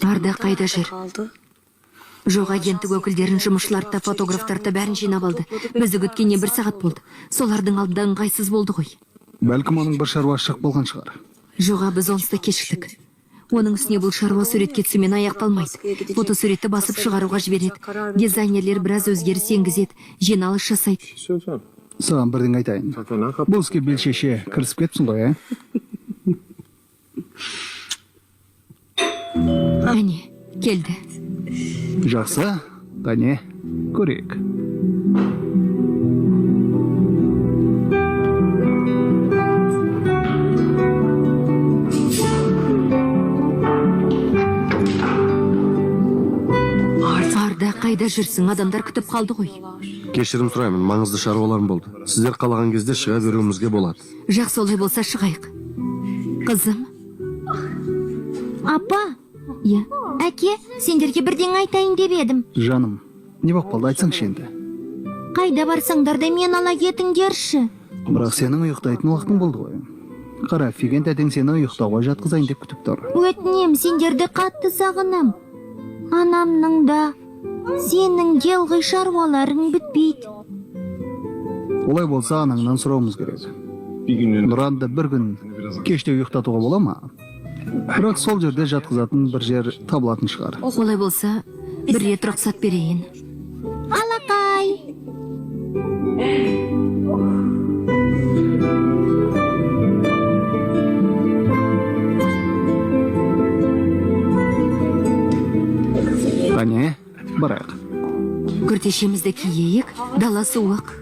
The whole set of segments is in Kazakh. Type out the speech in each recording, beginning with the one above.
Арда қайда жүр? Жоқ, агенттік өкілдерін, жұмысшыларды, фотографтарды бәрін жинап алды. Бізді күткенне 1 сағат болды. Солардың алдында ыңғайсыз болды ғой. Бәлкім оның бір шаруасы шық болған шығар. Жоға, біз онсыз да кешіктік. Оның үстіне бұл шаруа суретке түсумен аяқталмайды. Фотосуретті басып шығаруға жібереді. Дизайнерлер біраз өзгеріс енгізеді, жиналыс жасайды. Саған бірден айтайын. Бұл іске бел шеше кірісіп кетіпсің ғой, Әне, келді. Жақсы, қане, көрейік. Арда, қайда жүрсің? Адамдар күтіп қалды ғой. Кешірім сұраймын, маңызды шаруаларым болды. Сіздер қалаған кезде шыға беруімізге болады. Жақсы, олай болса шығайық. Қызым. Апа, Иә. әке, сендерге бірден айтайын деп едім. Жаным, не боп қалды айтсаңшы енді. Қайда барсаңдар да мен ала кетіңдерші. Бірақ сенің ұйықтайтын уақытың болды ғой. Қара, Фиген тәтең сені ұйықтауға жатқызайын деп күтіп тұр. Өтінем, сендерді қатты сағынам. Анамның да, сенің де ылғи шаруаларың бітпейді. Олай болса анаңнан сұрауымыз керек. Нұранды бір күн кеште ұйықтатуға бола ма? Бірақ сол жерде жатқызатын бір жер табылатын шығар. Олай болса, бір рет рұқсат берейін. Алақай. Қане, барайық. Күртешемізді киейік, дала суық.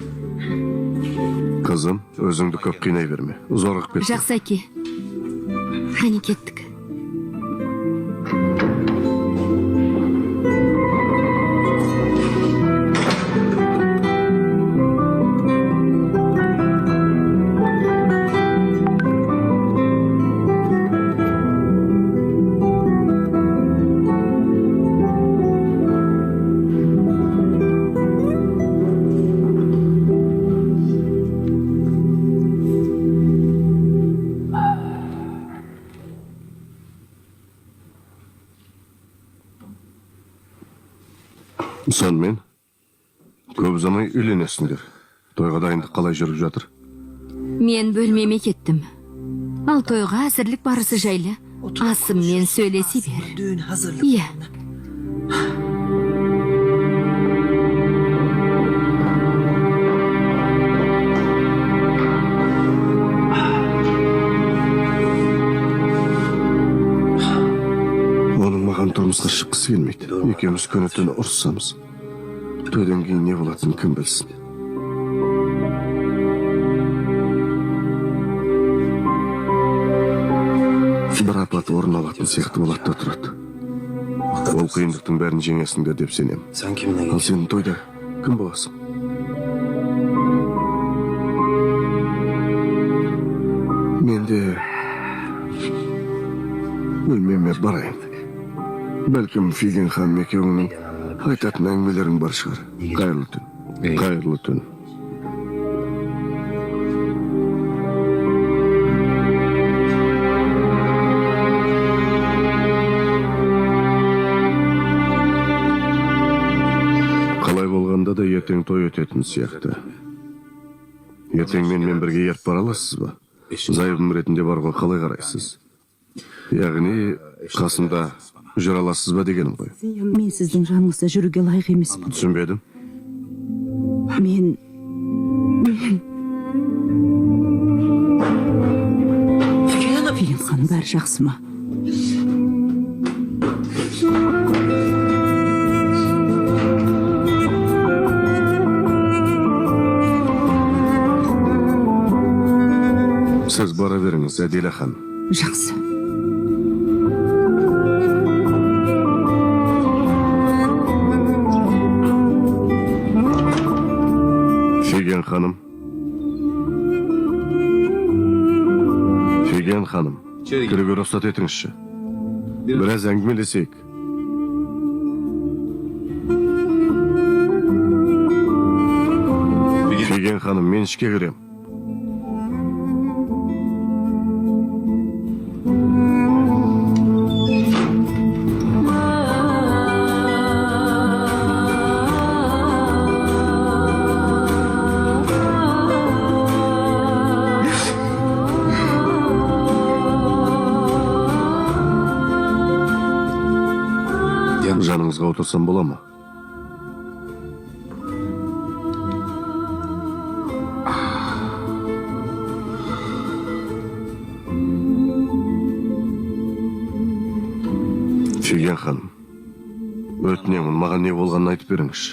Қызым, өзіңді көп қинай берме. Зорық бет. Жақсы, әке. Қане, кеттік. Сонымен, көп ұзамай үйленесіңдер. Тойға дайындық қалай жүріп жатыр? Мен бөлмеме кеттім. Ал тойға әзірлік барысы жайлы. Асыммен сөйлесе бер. Иә. Оның маған тұрмысқа шыққысы келмейді. Екеуміз күні-түні ұрыссамыз. Тойдан кейін не болатынын кім білсін. Бір апат орын алатын сияқты болады да тұрады. Ол қиындықтың бәрін жеңесіңдер деп сенем. Ал сен тойда кім боласың? Менде бөлмеме барайын. Бәлкім Фиген ханым екеуіңнің айтатын әңгімелерің бар шығар. Қайырлы түн. Қайырлы түн. Қалай болғанда да ертең той өтетін сияқты. Ертең менімен бірге еріп бара аласыз ба? Зайыбым ретінде баруға қалай қарайсыз? Яғни қасымда жүре аласыз ба дегенім ғой. Мен сіздің жаныңызда жүруге лайық емеспін. Түсінбедім. Мен Фиген ханым, бәрі жақсы ма? Сіз бара беріңіз, Әдила ханым. Жақсы. Фиген ханым. Фиген ханым. Кіруге рұқсат етіңізші. Біраз әңгімелесейік. Фиген ханым, мен ішке кірем. отырсам бола ма? Фиген ханым, өтінемін, маған не болғанын айтып беріңізші.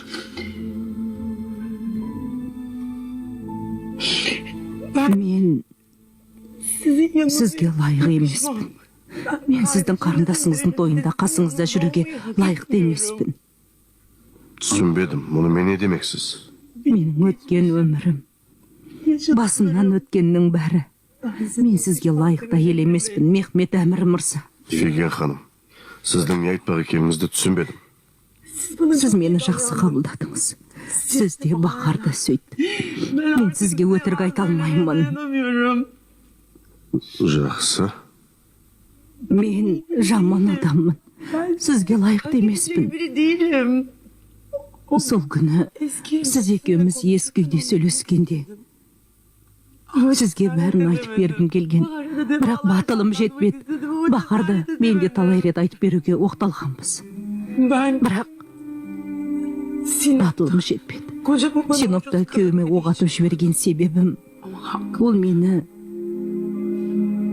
Мен сізге лайық емеспін. Мен сіздің қарындасыңыздың тойында қасыңызда жүруге лайықты емеспін. Түсінбедім, мұны мен не демексіз? Менің өткен өмірім, басымнан өткеннің бәрі. Мен сізге лайықты әйел емеспін, Мехмет Әмір мырза. Фиген ханым, сіздің не айтпақ екеніңізді түсінбедім. Сіз мені жақсы қабылдадыңыз. Сіз де Бахарда сөйтті. Мен сізге өтірік айта алмаймын. Жақсы. Мен жаман адаммын. Сізге лайықты емеспін. Сол күні сіз екеуміз ескі үйде сөйлескенде сізге бәрін айтып бергім келген. Бірақ батылым жетпеді. Бахарды мен де талай рет айтып беруге оқталғанбыз. Бірақ батылым жетпеді. Синопта күйеуіме оқ атып жіберген себебім ол мені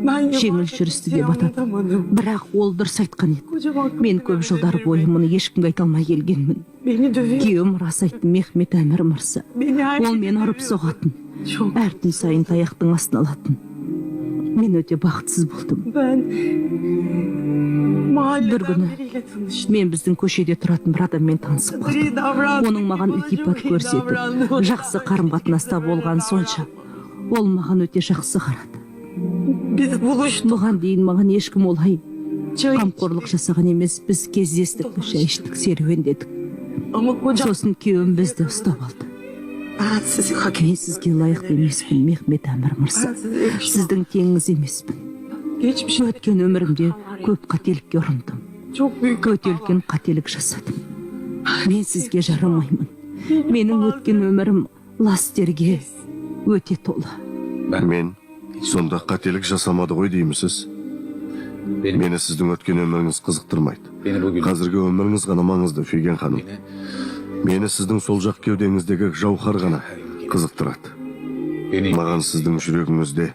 жеңіл жүрісті деп атады. Бірақ ол дұрыс айтқан еді. Мен көп жылдар бойы мұны ешкімге айта алмай келгенмін. Күйеуім рас айтты, Мехмет Әмір мырза. Ол мені ұрып соғатын. Әр түн сайын таяқтың астына алатын. Мен өте бақытсыз болдым. Бір күні мен біздің көшеде тұратын бір адаммен танысып қалдым. Оның маған ілтипат көрсетіп, жақсы қарым-қатынаста болған сонша, ол маған өте жақсы қарады. Бұған дейін маған ешкім олай қамқорлық жасаған емес. Біз кездестік, шай іштік, серуендедік. Сосын күйеуім бізді ұстап алды. Мен сізге лайықты емеспін, Мехмет Әмір мырза. Сіздің теңіңіз емеспін. Өткен өмірімде көп қателікке ұрындым. Өте үлкен қателік жасадым. Мен сізге жарамаймын. Менің өткен өмірім ластерге өте толы. Мен сонда қателік жасамады ғой деймісіз? Мені сіздің өткен өміріңіз қызықтырмайды. Қазіргі өміріңіз ғана маңызды, Фиген ханым. Мені сіздің сол жақ кеудеңіздегі жауһар ғана қызықтырады. Маған сіздің жүрегіңізде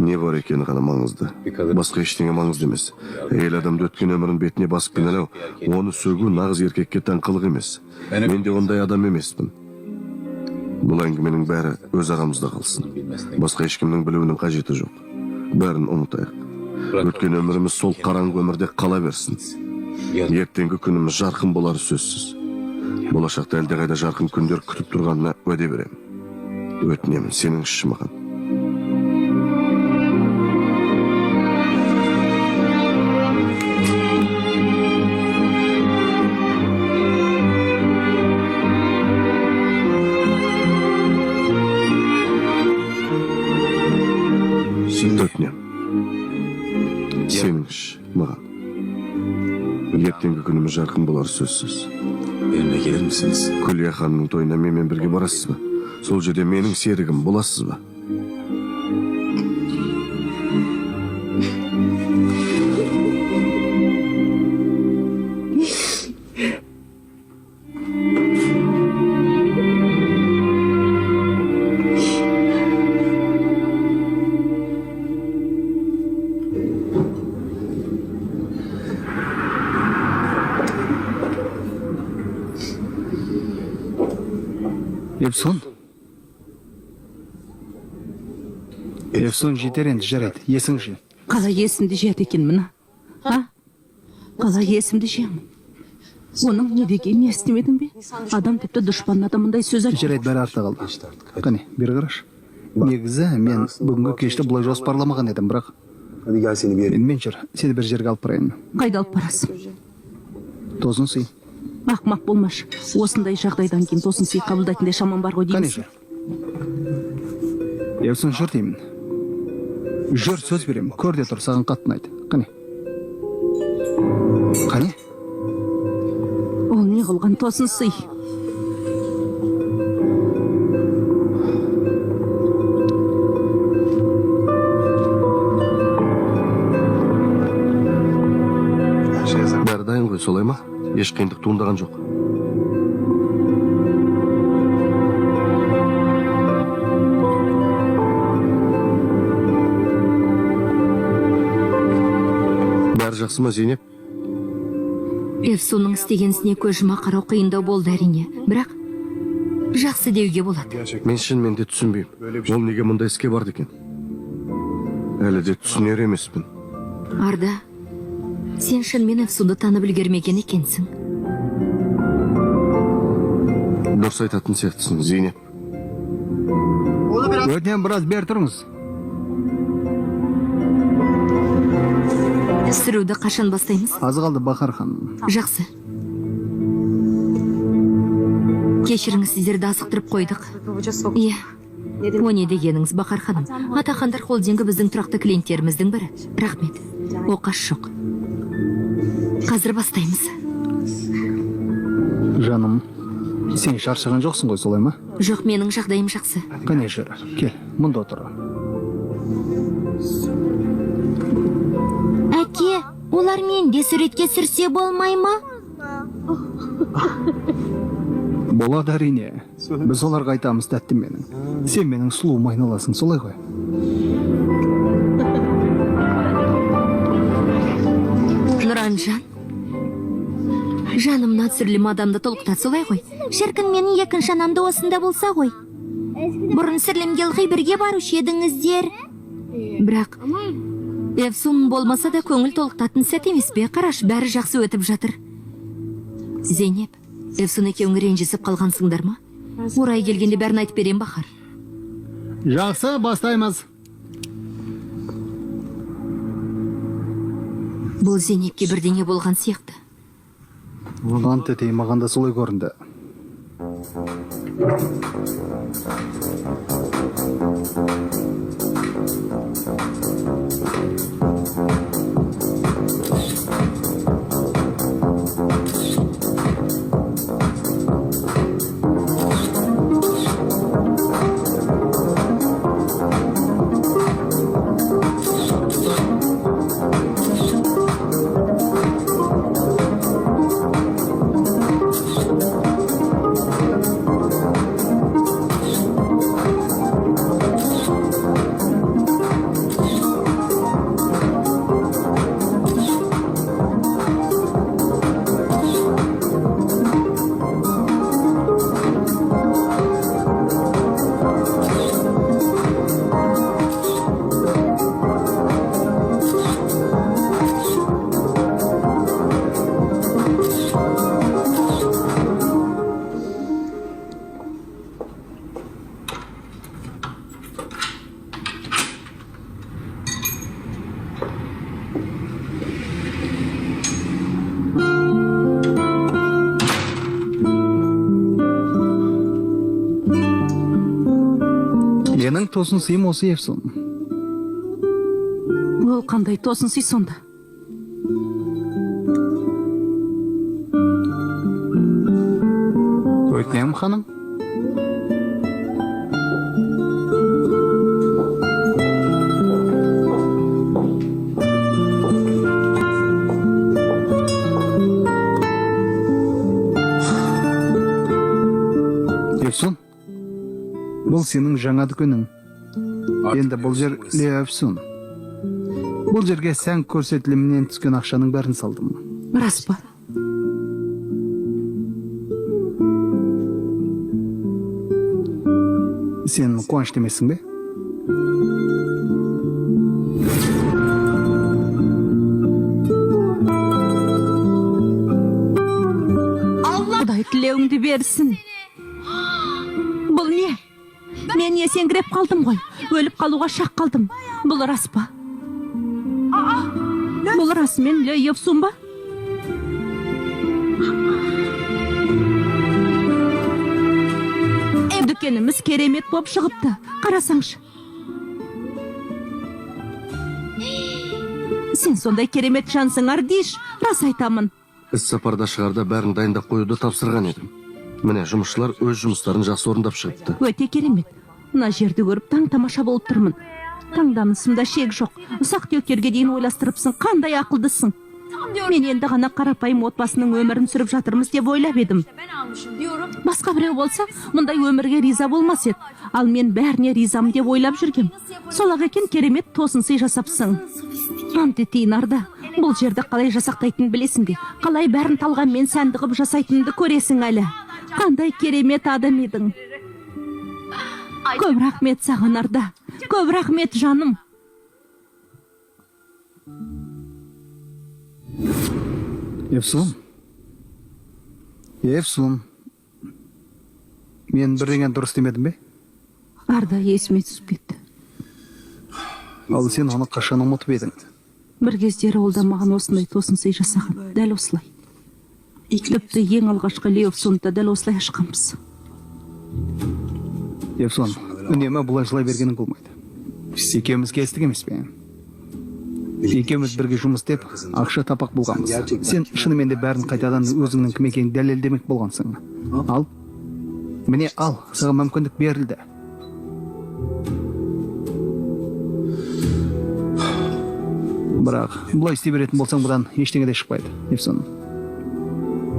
не бар екені ғана маңызды. Басқа ештеңе маңызды емес. Әйел адамды өткен өмірін бетіне басып кінәлау, оны сөгу нағыз еркекке тән қылық емес. Мен де ондай адам емеспін. Бұл әңгіменің бәрі өз арамызда қалсын. Басқа ешкімнің білуінің қажеті жоқ. Бәрін ұмытайық. Өткен өміріміз сол қараңғы өмірде қала берсін. Ертеңгі күніміз жарқын болары сөзсіз. Болашақта әлдеқайда жарқын күндер күтіп тұрғанына уәде беремін. Өтінемін, сеніңізші маған. Өтінем. Сеніңізші маған. Ертеңгі күніміз жарқын болар сөзсіз. Benimle gelir misiniz? Күлия ханымның тойына менімен бірге барасыз ба? Сол жерде менің серігім боласыз ба? Ефсон жетер енді, жарайды, есіңші. Қалай есімді жет екен мұны? Қалай есімді жемін? Оның не деген естімедің бе? Адам тіпті дұшпан адамындай сөз айтты. Жарайды, бәрі артта қалды. Қане, бері қараш. Негізі мен бүгінгі кешті бұлай жоспарламаған едім, бірақ Hadi gel seni bir yere. мен жүр, сені бір жерге алып барайын. Қайда алып барасың? Тосын сый. Ақмақ болмашы. Осындай жағдайдан кейін тосын сый қабылдайтындай шаман бар ғой Қане деймісің? жүр. Ефсон жүр деймін. Жүр, сөз берем, көр де тұр, саған қатты ұнайды. Қане. Қане? Ол не қылған тосын сый? Бәрі дайын ғой, солай ма? еш қиындық туындаған жоқ. Бәрі жақсы ма, Зейнеп? Эфсунның істегенісіне көз жұма қарау қиындау болды әрине, бірақ жақсы деуге болады. Мен шынымен де түсінбеймін. Ол неге мұндай іске барды екен? Әлі де түсінер емеспін. Арда, сен шынымен Эфсунды танып үлгермеген екенсің. Дұрыс айтатын сияқтысың, Зейнеп. Өтінен біраз бер тұрыңыз. Сүруді қашан бастаймыз? Аз қалды Бахар ханым. Жақсы. Кешіріңіз, сіздерді асықтырып қойдық. Иә. О не дегеніңіз, Бахар ханым? Атахандар холдингі біздің тұрақты клиенттеріміздің бірі. Рахмет. Оқас жоқ. Қазір бастаймыз. Жаным, сен шаршаған жоқсың ғой, солай ма? Жоқ, менің жағдайым жақсы. Қане жүр, кел, мұнда отыр. Әке, олар менде суретке сүрсе болмай ма? Болады әрине. Біз оларға айтамыз, тәттім менің. Сен менің сұлуым айналасың, солай ғой. Нұранжан, жанымна түсірілім адамды толықтат, солай ғой. Шіркін, менің екінші анамды осында болса ғой. Бұрын сірлімге ылғи бірге барушы едіңіздер. Бірақ Эфсун болмаса да көңіл толықтатын сәт емес пе? Қараш, бәрі жақсы өтіп жатыр. Зейнеп, Эфсун екеуің ренжісіп қалғансыңдар ма? Орай келгенде бәрін айтып берем, Бахар. Жақсы, бастаймыз. Бұл Зейнепке бірдеңе болған сияқты. Ант етей, маған да солай көрінді. Менің тосын сыйым осы, Эфсун. Ол қандай тосын сый сонда? Өтінем, ханым. Эфсун, бұл сенің жаңа дүкенің. Енді бұл жер Эфсун. Бұл жерге сән көрсетілімінен түскен ақшаның бәрін салдым. Рас па? Сен қуанышты емессің бе? Құдай тілеуіңді берсін. Бұл не? Мен есеңгіреп қалдым ғой. Өліп қалуға шақ қалдым. Бұл рас па? Бұл расымен Эфсун ба? Дүкеніміз керемет боп шығыпты. Қарасаңшы. Сен сондай керемет жансың, Ардиш. Рас айтамын. Іс сапарда шығарда бәрін дайындап қоюды тапсырған едім. Міне, жұмысшылар өз жұмыстарын жақсы орындап шығыпты. Өте керемет. Мына жерді көріп таң тамаша болып тұрмын. Таңданысымда шек жоқ. Ұсақ түйектерге дейін ойластырыпсың. Қандай ақылдысың. Мен енді ғана қарапайым отбасының өмірін сүріп жатырмыз деп ойлап едім. Басқа біреу болса, мұндай өмірге риза болмас еді. Ал мен бәріне ризам деп ойлап жүргем. Сол-ақ екен, керемет тосын сый жасапсың. Ант етейін, Арда. Бұл жерді қалай жасақтайтынын білесің бе? Қалай бәрін талғаммен сәнді қып жасайтыныңды көресің әлі. Қандай керемет адам едің. Көп рахмет саған, Арда. Көп рахмет, жаным. Евсун. Мен бірдеңе дұрыс демедім бе? Арда, есіме түсіп кетті. Ал сен оны қашан ұмытып едің? Бір кездері ол да маған осындай тосын сый жасаған. Дәл осылай. Тіпті ең алғашқы Левсонда дәл осылай ашқанбыз. Евсон, үнемі бұлай жылай бергенің болмайды. Екеуміз келістік емес пе? Екеуміз бірге жұмыс істеп, ақша тапақ болғанбыз. Сен шынымен де бәрін қайтадан өзіңнің кім екенін дәлелдемек болғансың. Ал, міне ал, саған мүмкіндік берілді. Бірақ, бұлай істей беретін болсаң, бұдан ештеңе де шықпайды, Евсон.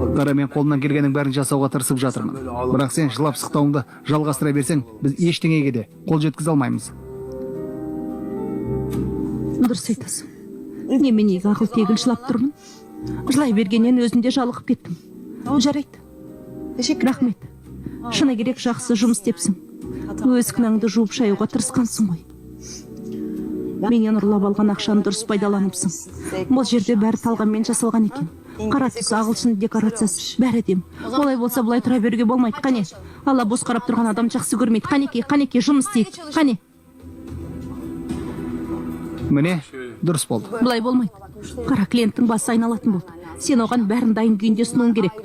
Қара, мен қолымнан келгеннің бәрін жасауға тырысып жатырмын. Бірақ сен жылап сықтауыңды жалғастыра берсең, біз ештеңеге де қол жеткізе алмаймыз. Дұрыс айтасың. Неменеге ақыл тегін жылап тұрмын? Жылай бергеннен өзінде жалығып кеттім. Жарайды. Рахмет. Шыны керек, жақсы жұмыс істепсің. Өз кінәңді жуып шаюға тырысқансың ғой. Менен ұрлап алған ақшаны дұрыс пайдаланыпсың. Бұл жерде бәрі талғаммен жасалған екен. Қара түс, ағылшын декорациясы, бәрі дем. Олай болса бұлай тұра беруге болмайды, қане. Алла бос қарап тұрған адам жақсы көрмейді. Қанеке, жұмыс істейік, қане. Міне, дұрыс болды. Бұлай болмайды. Қара, клиенттің басы айналатын болды. Сен оған бәрін дайын күйінде ұсынуың керек.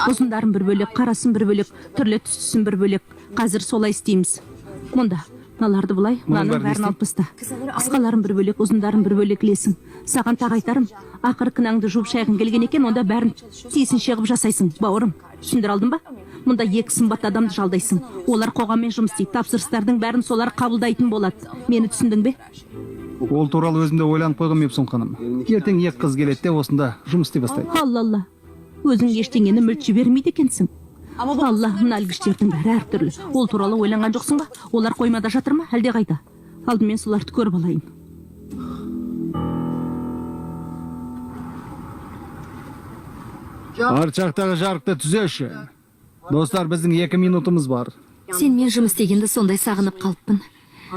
Ұзындарын бір бөлек, қарасын бір бөлек, түрлі түстісін бір бөлек. Қазір солай істейміз. Мұнда, мыналарды бұлай, мынаның бәрін алып таста. Қысқаларын бір бөлек, ұзындарын бір бөлек ілесің. Саған тағайтарым, ақыр кінаңды жуып шайғың келген екен, онда бәрін тиісінше қылып жасайсың. Бауырым, түсіндір алдың ба? Мұнда екі сымбатты адамды жалдайсың. Олар қоғаммен жұмыс істейді, тапсырыстардың бәрін солар қабылдайтын болады. Мені түсіндің бе? Ол туралы өзімде ойланып қойғам, Евсон ханым. Ертең екі қыз келеді де осында жұмыс істей бастайды. Алла, өзің ештеңені мүлт жібермейді екенсің. Алла, мына ілгіштердің бәрі әртүрлі. Ол туралы ойланған жоқсың ба? Олар қоймада жатыр ма, әлде қайда? Алдымен соларды көріп алайын. Арчақтағы жарықты түзеші. Достар, біздің 2 минутымыз бар. Сен мен жұмыс істегенді сондай сағынып қалыппын.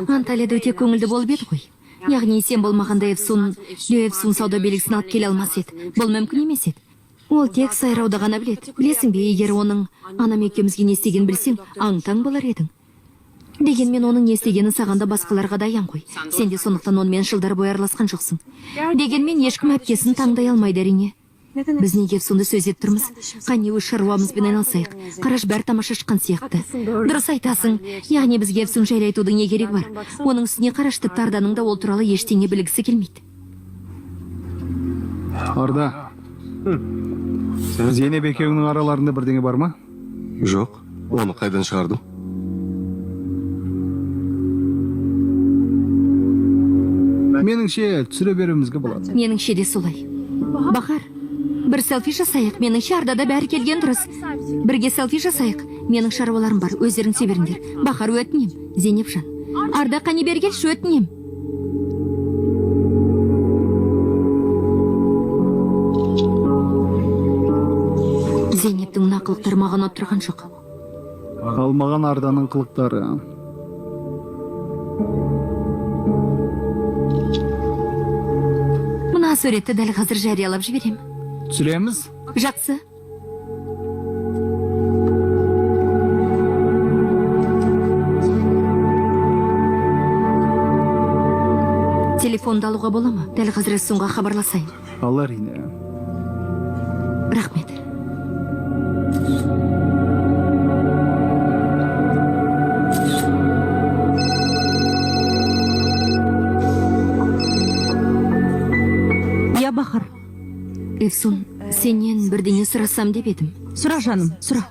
Анталияда өте көңілді болып еді ғой. Яғни сен болмағанда Евсун сауда белгісін алып келе алмас еді. Бұл мүмкін емес еді. Ол тек сайрауды ғана біледі. Білесің бе, егер оның анам екеумізге не істеген білсең, аң-таң болар едің. Дегенмен оның не істегені сағанда басқаларға да аян ғой. Сен де сондықтан онымен жылдар бойы араласқан жоқсың. Дегенмен ешкім әпкесін таңдай алмайды әрине. Біз неге Евсунды сөз етіп тұрмыз? Қане өз шаруамызбен айналысайық. Қараш, бәрі тамаша шыққан сияқты. Дұрыс айтасың. Яғни бізге Евсун жайлы айтудың не керек бар? Оның үстіне Қараш тіпті Арданың да ол туралы ештеңе білгісі келмейді. Арда, Зейнеп екеуіңнің араларында бірдеңе бар ма? Жоқ, оны қайдан шығардың? Меніңше түсіре беруімізге болады. Меніңше де солай. Бахар, бір селфи жасайық. Меніңше Ардада бәрі келген дұрыс. Бірге селфи жасайық. Менің шаруаларым бар, өздерің себеріңдер. Бахар, өтінем. Зейнепжан, Арда, қане бері келші, өтінем. Зейнептің мына қылықтары маған отырған жоқ. Ал маған Арданың қылықтары. Мына суретті дәл қазір жариялап жіберем. Түсіреміз? Жақсы. Телефонды алуға бола ма? Дәл қазір Евсунға хабарласайын. Ал әрине. Рахмет. Я Бахар. Евсун, сенен бірдеңе сұрасам деп едім. Сұра, жаным, сұра.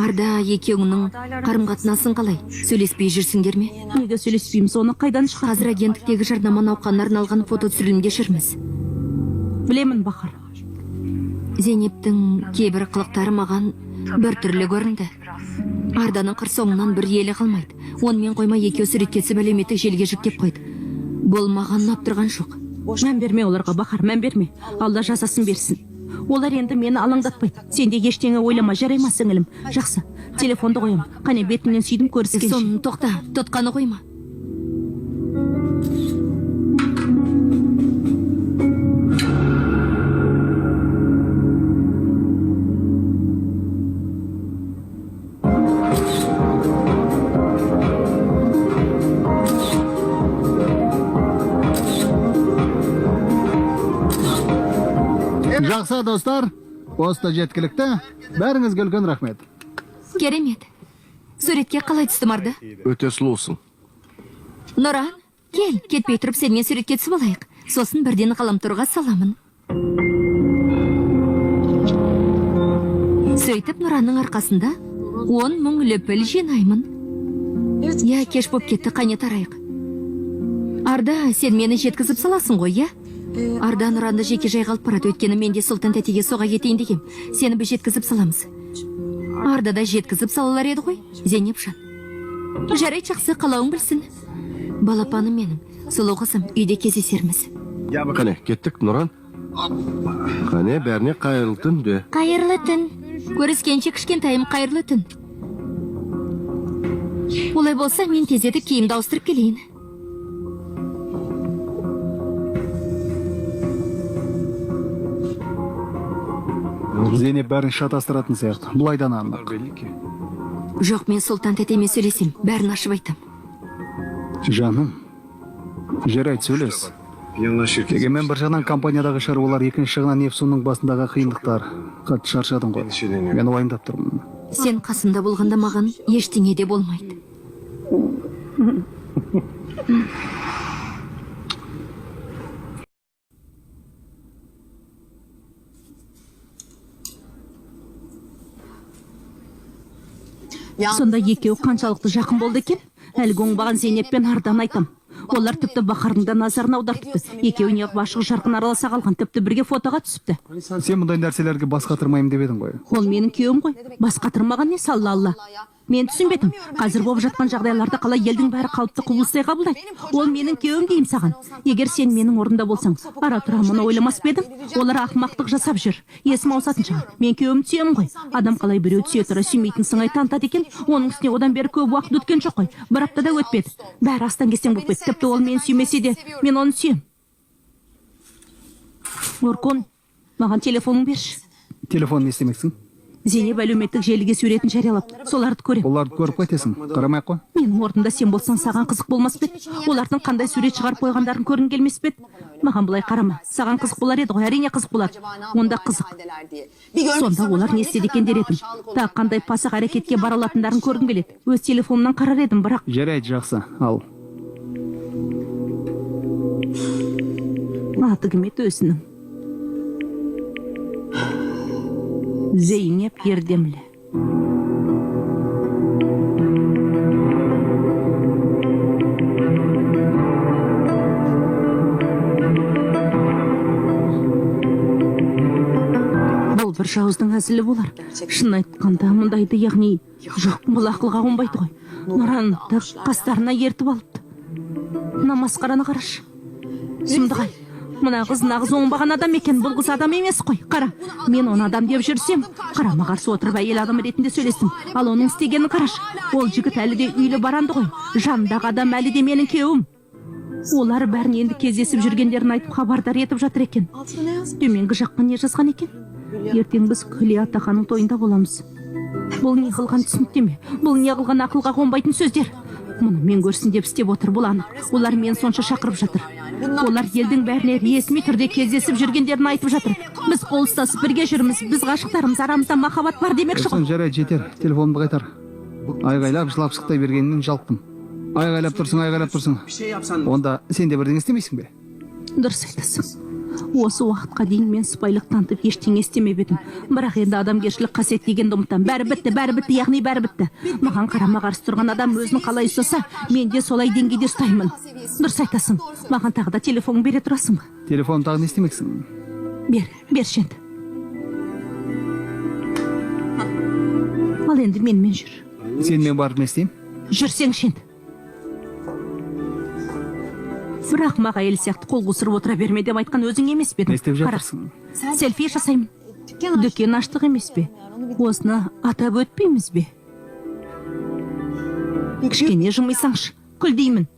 Арда, екеуіңнің қарым-қатынасын қалай? Сөйлеспей жүрсіңдер ме? Неге сөйлеспейміз, оны қайдан шығар? Қазір агенттіктегі жарнама науқанына арналған фото түсірілімге жүрміз. Білемін, Бақар. Зейнептің кейбір қылықтары маған бір түрлі көрінді. Арданың қыр соңынан бір елі қалмайды. Онымен қоймай екеу суретке түсіп әлеуметтік желіге жүктеп қойды. Бұл маған ұнап тұрған жоқ. Мән берме оларға, Бақар, мән берме. Алла жазасын берсін. Олар енді мені алаңдатпайды. Сен де ештеңе ойлама, жарай ма сіңілім? Жақсы, телефонды қоям. Қане бетіңнен сүйдім, көріскенше. Соны тоқта, тұтқаны қойма. Жақсы достар, осы жеткілікті. Бәріңізге үлкен рахмет. Керемет. Суретке қалай түстім Арда? Өте сұлусың. Нұран, кел, кетпей тұрып сенмен суретке түсіп алайық. Сосын бірден ғаламторға саламын. Сөйтіп Нұранның арқасында 10 мың лөпіл жинаймын. Я, кеш боп кетті, қане тарайық. Арда, сен мені жеткізіп саласың ғой, я? Арда Нұранды жеке жайға алып барады, өйткені мен де Сұлтан тәтеге соға кетейін дегем. Сені біз жеткізіп саламыз. Арда да жеткізіп салалар еді ғой, Зейнепжан. Жарай, жақсы, қалауың білсін. Балапаным менің, сұлу қызым, үйде кездесерміз. Қане, кеттік, Нұран. Қане, бәріне қайырлы түн де. Қайырлы түн. Көріскенше кішкентайым, қайырлы түн. Олай болса, мен тездетіп киімді ауыстырып келейін. Зейнеп бәрін шатастыратын сияқты. Бұлайдан анық. Жоқ, мен Сұлтан тәтемен сөйлесем, бәрін ашып айтам. Жаным, жарайды, сөйлес. Дегенмен бір жағынан компаниядағы шаруалар, екінші жағынан Нефсунның басындағы қиындықтар. Қатты шаршадың ғой. Мен уайымдап тұрмын. Сен қасымда болғанда маған ештеңе де болмайды. Сонда екеуі қаншалықты жақын болды екен? Әлгі оңбаған Зейнеп пен Ардан айтам. Олар тіпті Бақардың да назарын аудартыпты. Екеуі неғып ашық жарқын араласа қалған, тіпті бірге фотоға түсіпті. Сен мұндай нәрселерге бас қатырмаймын деп едің ғой. Ол менің күйеуім ғой. Бас қатырмаған не, салла Алла. Мен түсінбедім. Қазір болып жатқан жағдайларды қалай елдің бәрі қалыпты құбылыстай қабылдайды. Ол менің күйеуім деймін саған. Егер сен менің орнымда болсаң, ара-тұра мұны ойламас па едің? Олар ақымақтық жасап жүр. Есім аусатын шығар. Мен күйеуім түсемін ғой. Адам қалай біреу түсе тұра сүймейтін сыңай танытады екен. Оның үстіне одан бері көп уақыт өткен жоқ қой. Бір аптада өтпеді. Бәрі астан кестен болып кетті. Тіпті ол мені сүймесе де, мен оны сүйемін. Оркон, маған телефонын берші. Телефон не істемексің? Зейнеп әлеуметтік желіге суретін жариялап, соларды көрем. Оларды көріп қайтесің, қарамай қой. Менің орнында сен болсаң, саған қызық болмас па еді? Олардың қандай сурет шығарып қойғандарын көргің келмес пе еді? Маған былай қарама. Саған қызық болар еді ғой, әрине қызық болады. Онда қызық. Сонда олар не істеді екен дер едім. Тағы қандай пасық әрекетке бара алатындарын көргім келеді. Өз телефонымнан қарар едім, бірақ. Жарайды, жақсы, ал. Аты кім еді өзінің? Зейнеп Ердемлі. Бұл бір жауыздың әзілі болар. Шын айтқанда мұндайды, яғни жоқ, бұл ақылға қонбайды ғой. Нұранды қастарына ертіп алыпты. Мына масқараны қарашы. Сұмдық-ай. Мына қыз нағыз оңбаған адам екен, бұл қыз адам емес қой. Қара, мен оны адам деп жүрсем, қарама қарсы отырып әйел адам ретінде сөйлестім. Ал оның істегенін қарашы. Ол жігіт әлі де үйлі баранды ғой. Жандағы адам әлі де менің күйеуім. Олар бәрін енді кездесіп жүргендерін айтып хабардар етіп жатыр екен. Төменгі жаққа не жазған екен? Ертең біз Күле Атақаның тойында боламыз. Бұл не қылған түсініктеме? Бұл не қылған ақылға қонбайтын сөздер? Мұны мен көрсін деп істеп отыр, бұл анық. Олар мен сонша шақырып жатыр. Олар елдің бәріне ресми түрде кездесіп жүргендерін айтып жатыр. Біз қол ұстасып бірге жүрміз, біз ғашықтарымыз, арамызда махаббат бар демекші ғой. Жарайды, жетер, телефонымды қайтар. Айғайлап, жылап шықтай бергеннен жалықтым. Айғайлап тұрсың. Онда сен де бірдеңе істемейсің бе? Дұрыс айтасың. Осы уақытқа дейін мен сыпайылық танытып ештеңе істемеп едім. Бірақ енді адамгершілік қасиет дегенді ұмытам. Бәрі бітті, яғни бәрі бітті. Маған қарама қарсы тұрған адам өзін қалай ұстаса, мен де солай деңгейде ұстаймын. Дұрыс айтасың. Маған тағы да телефонын бере тұрасың ба? Телефон тағы не істемексің? берші енді. Ал енді менімен жүр. Сен мен барып не істеймін? Жүрсеңші енді. Бірақ маға әйел сияқты қол қусырып отыра берме деп айтқан өзің емес пе едің? Не істеп Қара, жатырсың? селфи жасаймын. Дүкен аштық емес пе? Осыны атап өтпейміз бе? Кішкене жымайсаңшы, күл деймін.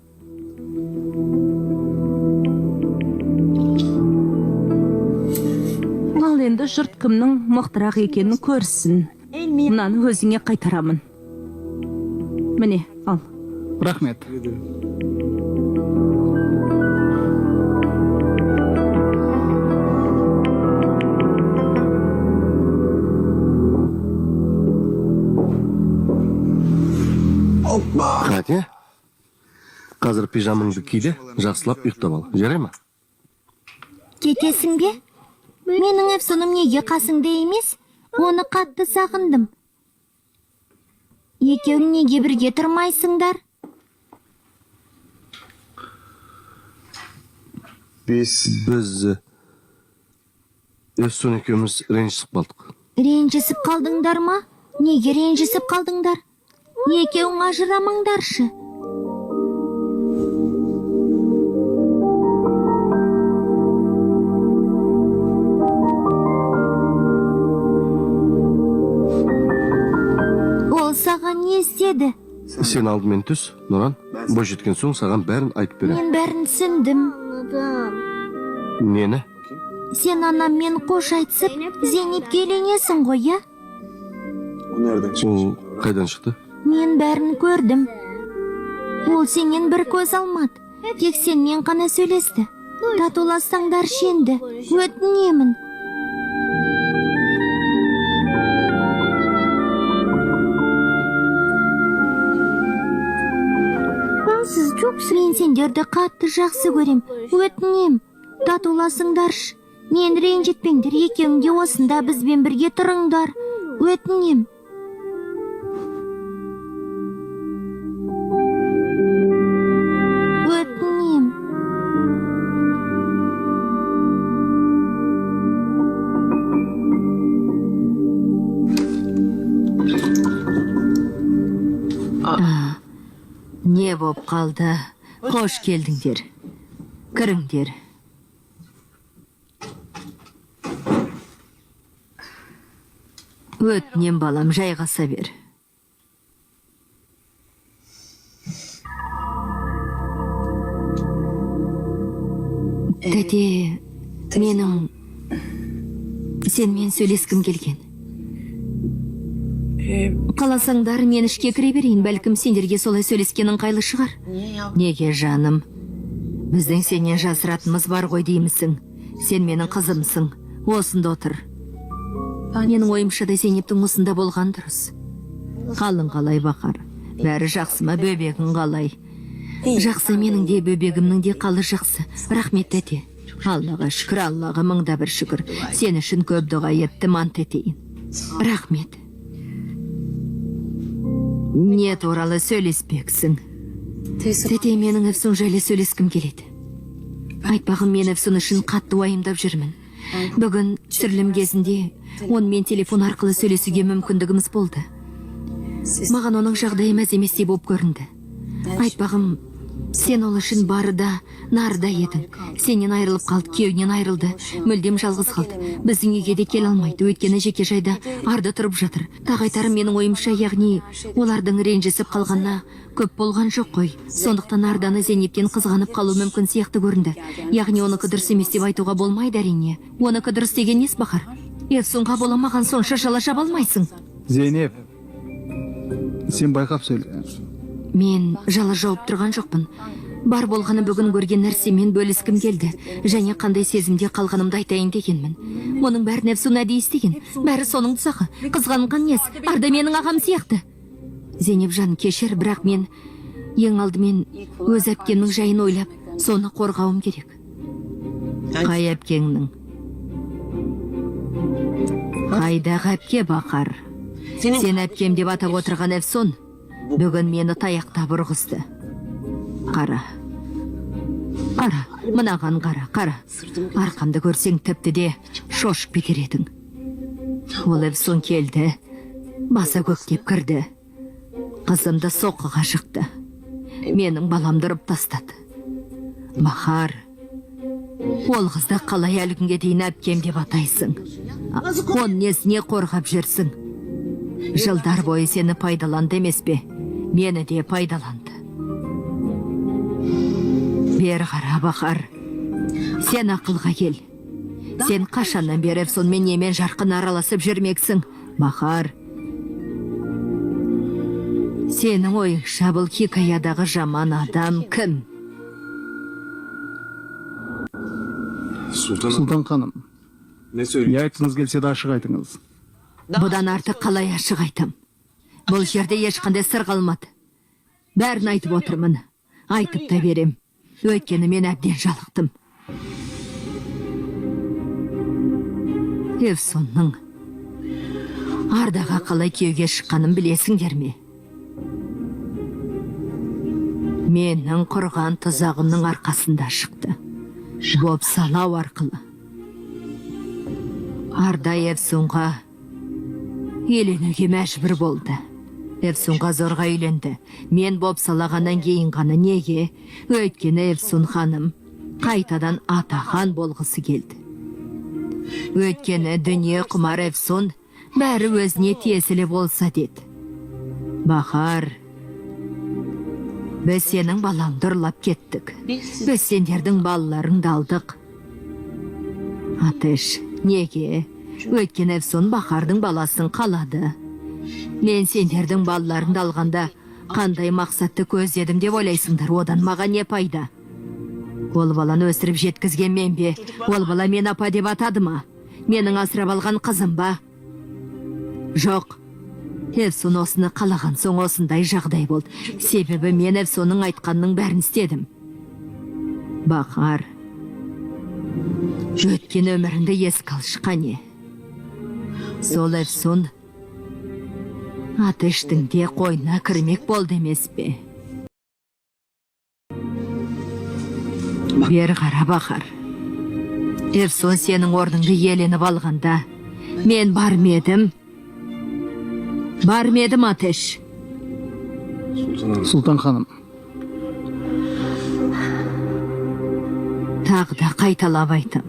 Ал енді жұрт кімнің мықтырақ екенін көрсін. Мынаны өзіңе қайтарамын. Міне, ал. Рахмет. Катя, қазір пижамыңды киде, жақсылап ұйықтап ал. Жарай ма? Кетесің бе? Менің Эфсоным неге қасыңда емес? Оны қатты сағындым. Екеуің неге бірге тұрмайсыңдар? Біз Эфсон екеуміз ренжісіп қалдық. Ренжісіп қалдыңдар ма? Неге ренжісіп қалдыңдар? Екеуің ажырамаңдаршы. Ол саған не істеді? Сен алдымен түс, Нұран. Бой жеткен соң саған бәрін айтып берем. Мен бәрін түсіндім. Нені? Сен анаммен қош айтысып, Зейнепке үйленесің ғой, я? Ол қайдан шықты? Мен бәрін көрдім. Ол сенен бір көз алмады. Тек сенмен қана сөйлесті. Татулассаңдар шенді. Өтінемін. Мен сендерді қатты жақсы көрем. Өтінем. Татуласыңдаршы. Мен ренжітпеңдер, екеуің де осында бізбен бірге тұрыңдар. Өтінем. Өтінем. Не боп қалды? Қош келдіңдер. Кіріңдер. Өтінем балам, жайғаса бер. Тәте, менің сенмен сөйлескім келген. Қаласаңдар, мен ішке кіре берейін, бәлкім сендерге солай сөйлескенің қайлы шығар. Неге, жаным? Біздің сенен жасыратынымыз бар ғой деймісің. Сен менің қызымсың. Осында отыр. Менің ойымша да Зейнептің осында болған дұрыс. Қалың қалай, Бақар? Бәрі жақсы ма, бөбегің қалай? Жақсы, менің де бөбегімнің де қалы жақсы. Рахмет, тәте. Аллаға шүкір, Аллаға мыңда бір шүкір. Сен үшін көп дұға еттім, ант етейін. Рахмет. Не туралы сөйлеспексің? Тәте, менің Эфсон жайлы сөйлескім келеді. Айтпағым, мен Эфсон үшін қатты уайымдап жүрмін. Бүгін түсірілім кезінде онымен телефон арқылы сөйлесуге мүмкіндігіміз болды. Маған оның жағдайы мәз еместей болып көрінді. Айтпағым, сен ол үшін барыда, нарда едің. Сенен айырылып қалды, күйеуінен айырылды, мүлдем жалғыз қалды. Біздің үйге де келе алмайды, өйткені жеке жайда арды тұрып жатыр. Тағайтарым менің ойымша, яғни олардың ренжісіп қалғанына көп болған жоқ қой. Сондықтан Арданы Зейнептен қызғанып қалу мүмкін сияқты көрінді. Яғни оны дұрыс емес деп айтуға болмайды әрине. Оны дұрыс деген нес, Бақар? Эфсонға боламаған сонша жала жаба алмайсың. Зейнеп, сен байқап сөйле. Мен жала жауып тұрған жоқпын. Бар болғаны бүгін көрген нәрсемен бөліскім келді. Және қандай сезімде қалғанымды айтайын дегенмін. Оның бәрін Эфсон әдейі істеген. Бәрі соның тұсағы. Қызғанған нес? Арда менің ағам сияқты. Зейнеп жан, кешір, бірақ мен ең алдымен өз әпкемнің жайын ойлап, соны қорғауым керек. Қай әпкеңнің? Қайдағы әпке, Бақар? Сен әпкем деп атап отырған Эфсон бүгін мені таяқтап ұрғызды. Қара. Қара, мынаған қара, қара. Арқамды көрсең тіпті де шошып кетер едің. Ол Эвсон келді, баса көктеп кірді. Қызымды соққыға жықты. Менің баламды ұрып тастады. Бахар, ол қызды қалай әлі күнге дейін әпкем деп атайсың? Он несіне қорғап жүрсің? Жылдар бойы сені пайдаланды емес пе? Мені де пайдаланды. Бер қара, Бахар. Сен ақылға кел. Сен қашаннан бері сонымен немен жарқын араласып жүрмексің, Бахар. Сенің ойыңша бұл хикаядағы жаман адам кім? Сұлтан ханым, не айтқыңыз келсе де ашық айтыңыз. Бұдан артық қалай ашық айтам? Бұл жерде ешқандай сыр қалмады. Бәрін айтып отырмын. Айтып та берем. Өйткені мен әбден жалықтым. Эвсонның Ардаға қалай күйеуге шыққанын білесіңдер ме? Менің құрған тұзағымның арқасында шықты. Бопсалау арқылы. Арда Эвсонға үйленуге мәжбүр болды. Эвсонға зорға үйленді. Мен бопсалағаннан кейін ғана неге? Өйткені Эвсон ханым қайтадан атахан болғысы келді. Өйткені дүние құмар Эвсон бәрі өзіне тиесілі болса деді. Бахар, біз сенің балаңды ұрлап кеттік. Біз сендердің балаларыңды алдық. Атеш, неге? Өйткені Эвсон Бахардың баласын қалады. Мен сендердің балаларыңды алғанда қандай мақсатты көздедім деп ойлайсыңдар, одан маған не пайда? Ол баланы өсіріп жеткізген мен бе? Ол бала мен апа деп атады ма? Менің асырап алған қызым ба? Жоқ. Эвсон осыны қалаған соң осындай жағдай болды. Себебі мен Эвсонның айтқанның бәрін істедім. Бахар, өткен өміріңді еске алшы қане. Сол Эвсон Атештің де қойына кірмек болды емес пе? Бер қара, Бахар. Эвсон сенің орныңды иеленіп алғанда мен бармедім. Бармедім, Атеш. Сұлтан ханым, Тағы да қайталап айтам.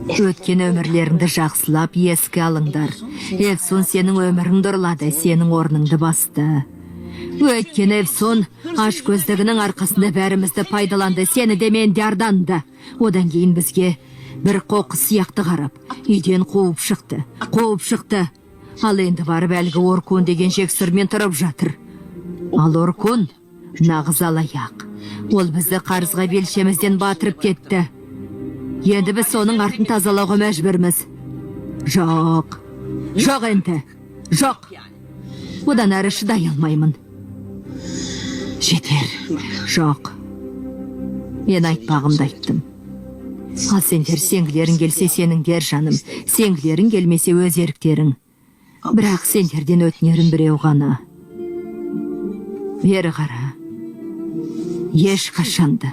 Өткен өмірлеріңді жақсылап еске алыңдар. Эвсон сенің өміріңді ұрлады, сенің орныңды басты. Өткен Эвсон аш көздігінің арқасында бәрімізді пайдаланды, сені де мен де арданды. Одан кейін бізге бір қоқыс сияқты қарап, үйден қуып шықты. Ал енді барып әлгі Оркун деген жексірмен тұрып жатыр. Ал Оркун нағыз алаяқ. Ол бізді қарызға белшемізден батырып кетті. Енді біз соның артын тазалауға мәжбүрміз. Жоқ енді, жоқ. Одан әрі шыдай алмаймын. Жетер, жоқ. Мен айтпағымды айттым. Ал сендер сеңгілерің келсе сеніңдер жаным, сеңгілерің келмесе өз еріктерің. Бірақ сендерден өтінерім біреу ғана. Бері қара. Ешқашанда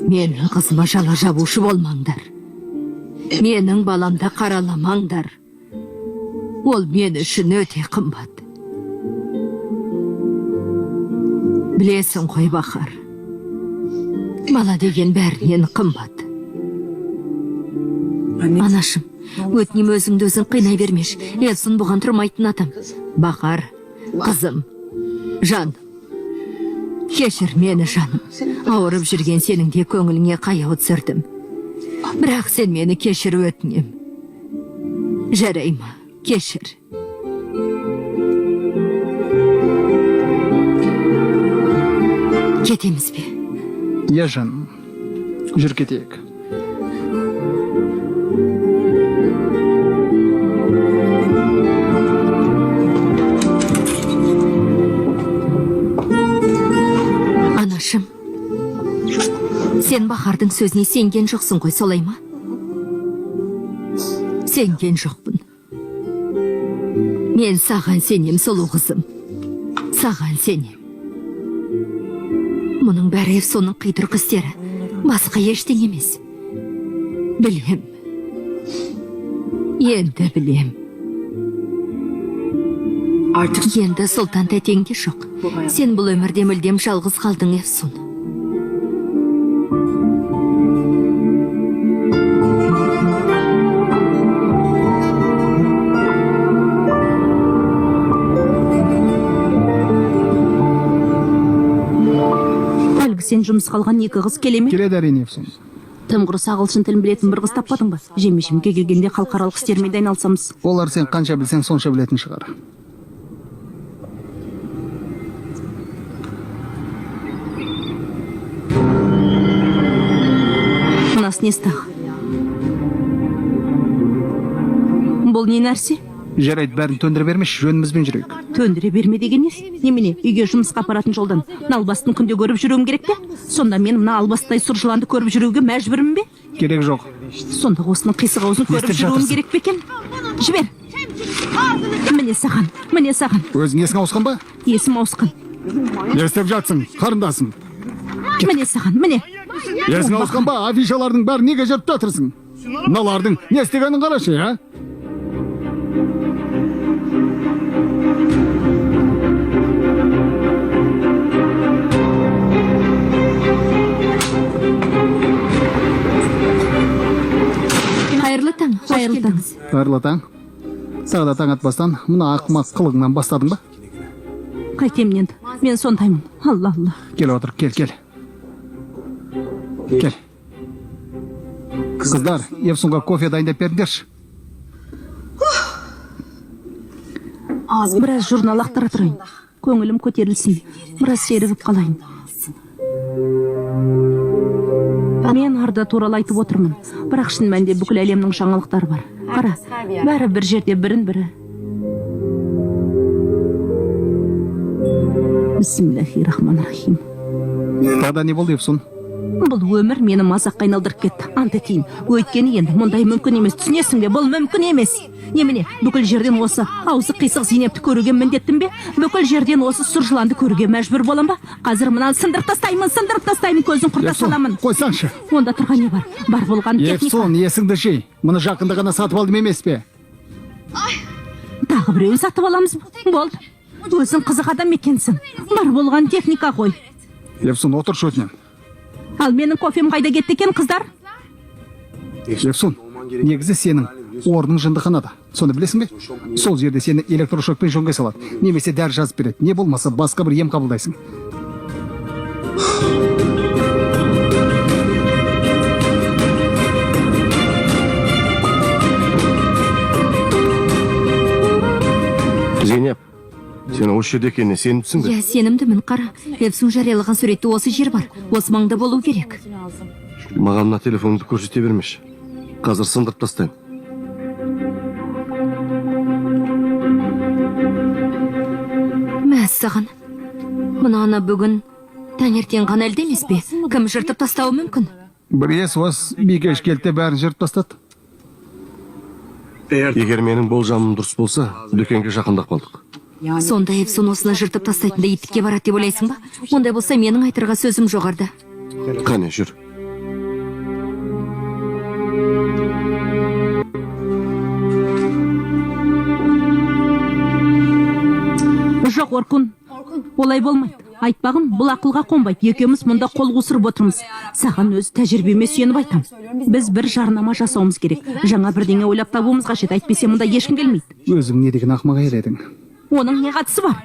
менің қызыма жала жабушы болмаңдар. Менің баламда қараламаңдар. Ол мен үшін өте қымбат. Білесің ғой, Бахар. Бала деген бәрінен қымбат. Анашым, өтінем өзіңді өзің қинай бермеш. Эвсон бұған тұрмайтын адам. Бахар, қызым, жан. Кешір мені, жаным. Ауырып жүрген сенің де көңіліңе қаяу түсірдім. Бірақ сен мені кешір, өтінем. Жарай ма, кешір. Кетеміз бе? иә жаным, жүр кетейік. Анашым, сен Бахардың сөзіне сенген жоқсың ғой, солай ма? Сенген жоқпын. Мен саған сенем, сұлу қызым. Саған сенем. Мұның бәрі соның қитұрқы істері. Басқа ештеңе емес. Білем. Енді білем. Енді Сұлтан тәтеңде жоқ. Сен бұл өмірде мүлдем жалғыз қалдың, Эфсун. Әлгі сен жұмыс қалған екі қыз келе ме? келеді әрине Эфсун. Тым құрыса ағылшын тілін білетін бір қыз таппадың ба? Жеме-жемге келгенде халықаралық істермен де айналысамыз. Олар сен қанша білсең сонша білетін шығар. Мынасы не стағы? Бұл не нәрсе? Жарайды, бәрін төндіре бермеші, жөнімізбен жүрейік. Төндіре берме деген не? Немене, үйге жұмысқа апаратын жолдан Налбастың күнде көріп жүруім керек пе? Сонда мен мына албастай сұр жыланды көріп жүруге мәжбүрмін бе? Керек жоқ. Сонда осының қисық аузын көріп Естіп жүруім жатырсың. керек пе екен? Жібер. Міне саған. Өзің есің ауысқан ба? Есім ауысқан. Не істеп жатсың, қарындасым? Міне саған, міне. Есің ауысқан ба? Афишалардың бәрі неге жүріп жатырсың? Мыналардың не істегенін қарашы, а? Қайырлы таң, қайырлы таң. Қайырлы таң. Тағы да таң атпастан мына ақымақ қылығыңнан бастадың ба? Қайтем енді, мен сондаймын. Алла. Кел отыр, кел. Кел. Қыздар, Эфсунға кофе дайындап беріңдерші. Біраз журнал ақтара тұрайын. Көңілім көтерілсін. Біраз серігіп қалайын. Мен Арда туралы айтып отырмын. Бірақ шын мәнінде бүкіл әлемнің жаңалықтары бар. Қара, бәрі бір жерде бірін-бірі. Бисмиллахиррахманиррахим. Тағда не болды, Эфсун? Бұл өмір мені мазаққа айналдырып кетті. Ант етейін. Өйткені енді мұндай мүмкін емес. Түсінесің бе? Бұл мүмкін емес. Немене, бүкіл жерден осы аузы қисық Зейнепті көруге міндеттім бе? Бүкіл жерден осы сұр жыланды көруге мәжбүр болам ба? Қазір мынаны сындырып тастаймын, көзін құрта саламын. Қойсаңшы. Онда тұрған не бар? Бар болған техника. Эфсун, есіңді жей. Мұны жақында ғана сатып алдым емес пе? Тағы біреуін сатып аламыз ба? Болды. Өзің қызық адам екенсің. Бар болған техника ғой. Эфсун, отыршы өтінем. Ал менің кофем қайда кетті екен, қыздар? Эфсун, негізі сенің орның жындыханада. Соны білесің бе? Сол жерде сені электрошокпен жонғай салады. Немесе дәрі жазып береді. Не болмаса басқа бір ем қабылдайсың. Зейнеп, сен осы жерде екеніне сенімдісің бе? Я сенімдімін, қара. Эфсун жариялаған суретте осы жер бар. Осы маңда болу керек. Маған мына телефоныңды көрсете бермеші. Қазір сындырып тастаймын. Мәссаған. Мынаны бүгін таңертең ғана әлде емес пе? Кім жыртып тастауы мүмкін? Бір ес осы бикеш келді бәрін жыртып тастады. Егер менің болжамым дұрыс болса, дүкенге жақындап қалдық. Сонда Эфсун осыны жыртып тастайтында иттікке барады деп ойлайсың ба? Ондай болса менің айтырға сөзім жоғарда. Қане, жүр. Жоқ, Оркун. Олай болмайды. Айтпағым, бұл ақылға қонбайды. Екеуміз мұнда қол қусырып отырмыз. Саған өз тәжірибеме сүйеніп айтам. Біз бір жарнама жасауымыз керек. Жаңа бірдеңе ойлап табуымыз қажет. Әйтпесе мұнда ешкім келмейді. Өзің не деген ақымақ әйел едің? Оның не қатысы бар?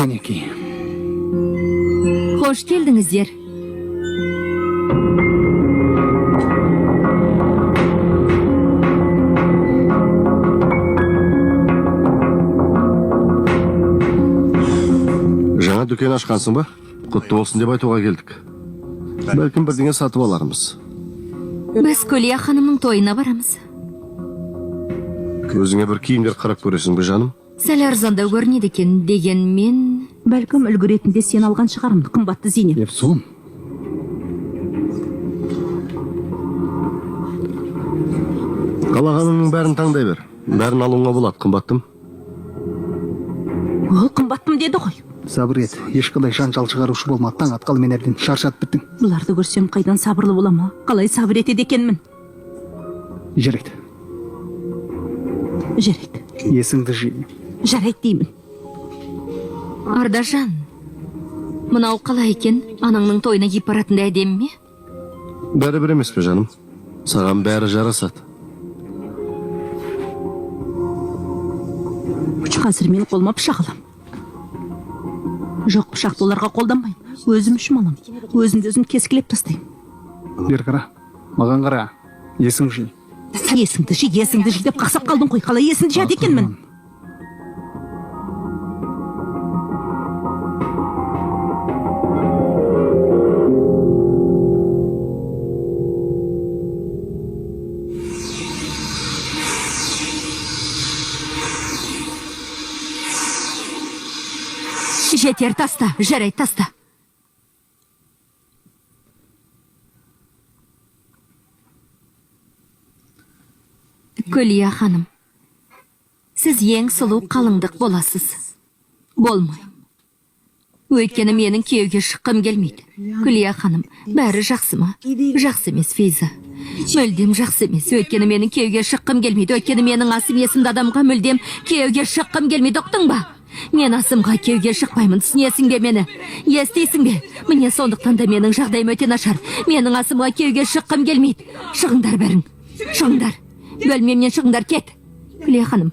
Қанеки. Қош келдіңіздер. Жаңа дүкен ашқансың ба? Құтты болсын деп айтуға келдік. Бәлкім бірдеңе сатып алармыз. Біз Көлия ханымның тойына барамыз. Өзіңе бір киімдер қарап көресің бе, жаным? Сәл арзандау көрінеді екен дегенмен бәлкім үлгі ретінде сен алған шығармын, қымбатты Зейнеп. Ефсон. Қалағаныңның бәрін таңдай бер. Бәрін алуыңа болады, қымбаттым. Ол қымбаттым деді ғой. Сабыр ет. Ешқандай жанжал шығарушы болма. Таң атқалы мен әбден шаршатып біттің. Бұларды көрсем қайдан сабырлы болама? Қалай сабыр етеді екенмін? Жарайды. Жарайды. Есіңді жи. Жарайды деймін. Ардажан, мынау қалай екен? Анаңның тойына киіп баратындай әдемі ме? Бәрі-бір емес пе, жаным? Саған бәрі жарасады. Қазір мен қолыма пышақ алам. Жоқ, пышақты оларға қолданбайым. Өзім үшін алам. Өзімді өзім кескілеп тастаймын. Бер қара. Маған қара. Есің жи. Есіңді жи деп қақсап қалдың қой. Қалай есіңді жады екенмін? Жетер, таста, жарайды, таста. Күлия ханым, сіз ең сұлу қалыңдық боласыз. Болмай. Өйткені менің күйеуге шыққым келмейді. Күлия ханым, бәрі жақсы ма? Жақсы емес, Фейза. Мүлдем жақсы емес. Өйткені менің күйеуге шыққым келмейді. Өйткені менің асым есімді адамға мүлдем күйеуге шыққым келмейді. Ұқтың ба? Мен асымға күйеуге шықпаймын, түсінесің бе мені? Естисің бе? Міне сондықтан да менің жағдайым өте нашар. Менің асымға күйеуге шыққым келмейді. Шығыңдар бәрің. Шығыңдар. Бөлмемнен шығыңдар, кет. Күлия ханым.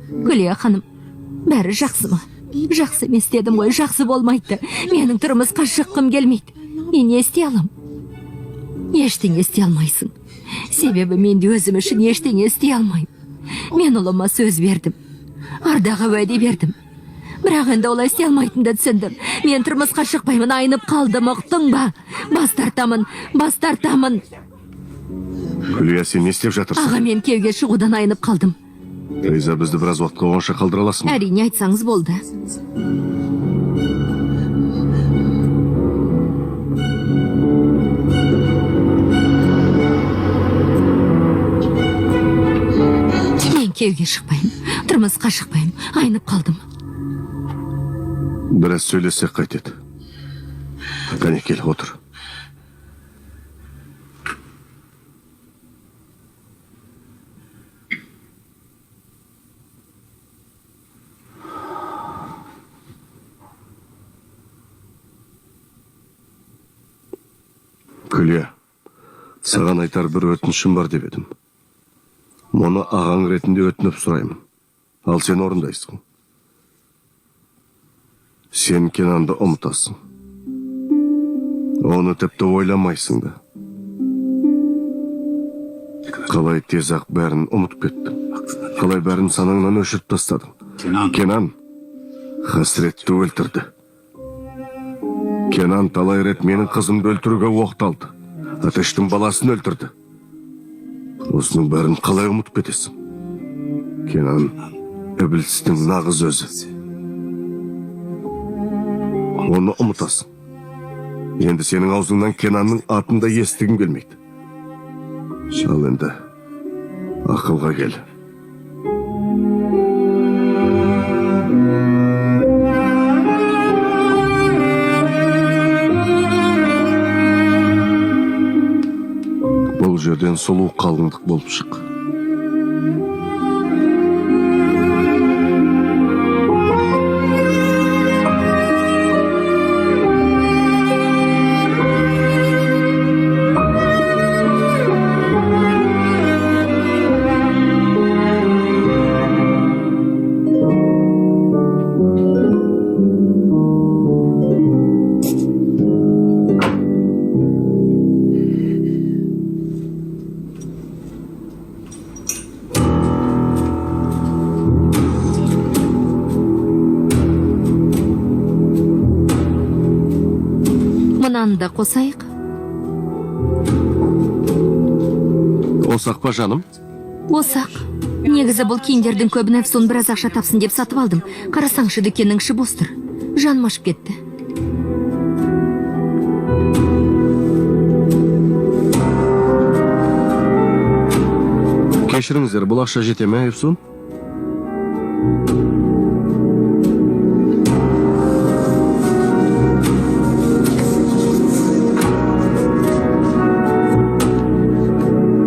Күлия ханым. Бәрі жақсы ма? Жақсы емес дедім ғой, жақсы болмайды. Менің тұрмысқа шыққым келмейді. Мен не істей алам? Ештеңе істей алмайсың. Себебі мен де өзім үшін ештеңе істей алмаймын. Мен ұлыма сөз бердім. Ардаға уәде бердім. Бірақ енді олай істей алмайтынды түсіндім. Мен тұрмысқа шықпаймын, айнып қалдым, ұқтың ба? Бас тартамын. Күлия, сен не істеп жатырсың? Аға, мен күйеуге шығудан айнып қалдым. Фейза, бізді біраз уақытқа оңаша қалдыра аласың ба? Әрине, айтсаңыз болды. Мен күйеуге шықпаймын, тұрмысқа шықпаймын, айнып қалдым. Біраз сөйлесек қайтеді. Қане, кел, отыр. Күлия, саған айтар бір өтінішім бар деп едім. Мұны ағаң ретінде өтініп сұраймын. Ал сен орындайсың. Сен Кенанды ұмытасың. Оны тіпті ойламайсың да. Қалай тез-ақ бәрін ұмытып кеттің. Қалай бәрін санаңнан өшіріп тастадың. Кенан хасретті өлтірді. Кенан талай рет менің қызымды өлтіруге оқталды. Атештің баласын өлтірді. Осының бәрін қалай ұмытып кетесің? Кенан Іблістің нағыз өзі. Оны ұмытасың. Енді сенің аузыңнан Кенанның атын да естігім келмейді. Ал енді ақылға кел. Бұл жерден сұлу қалыңдық болып шық. Мынаны да қосайық. Осақ па, жаным? Осақ. Негізі бұл киімдердің көбін Әфсон біраз ақша тапсын деп сатып алдым. Қарасаңшы, дүкеннің іші бос тұр. жаным ашып кетті. Кешіріңіздер, бұл ақша жете ме, Евсун?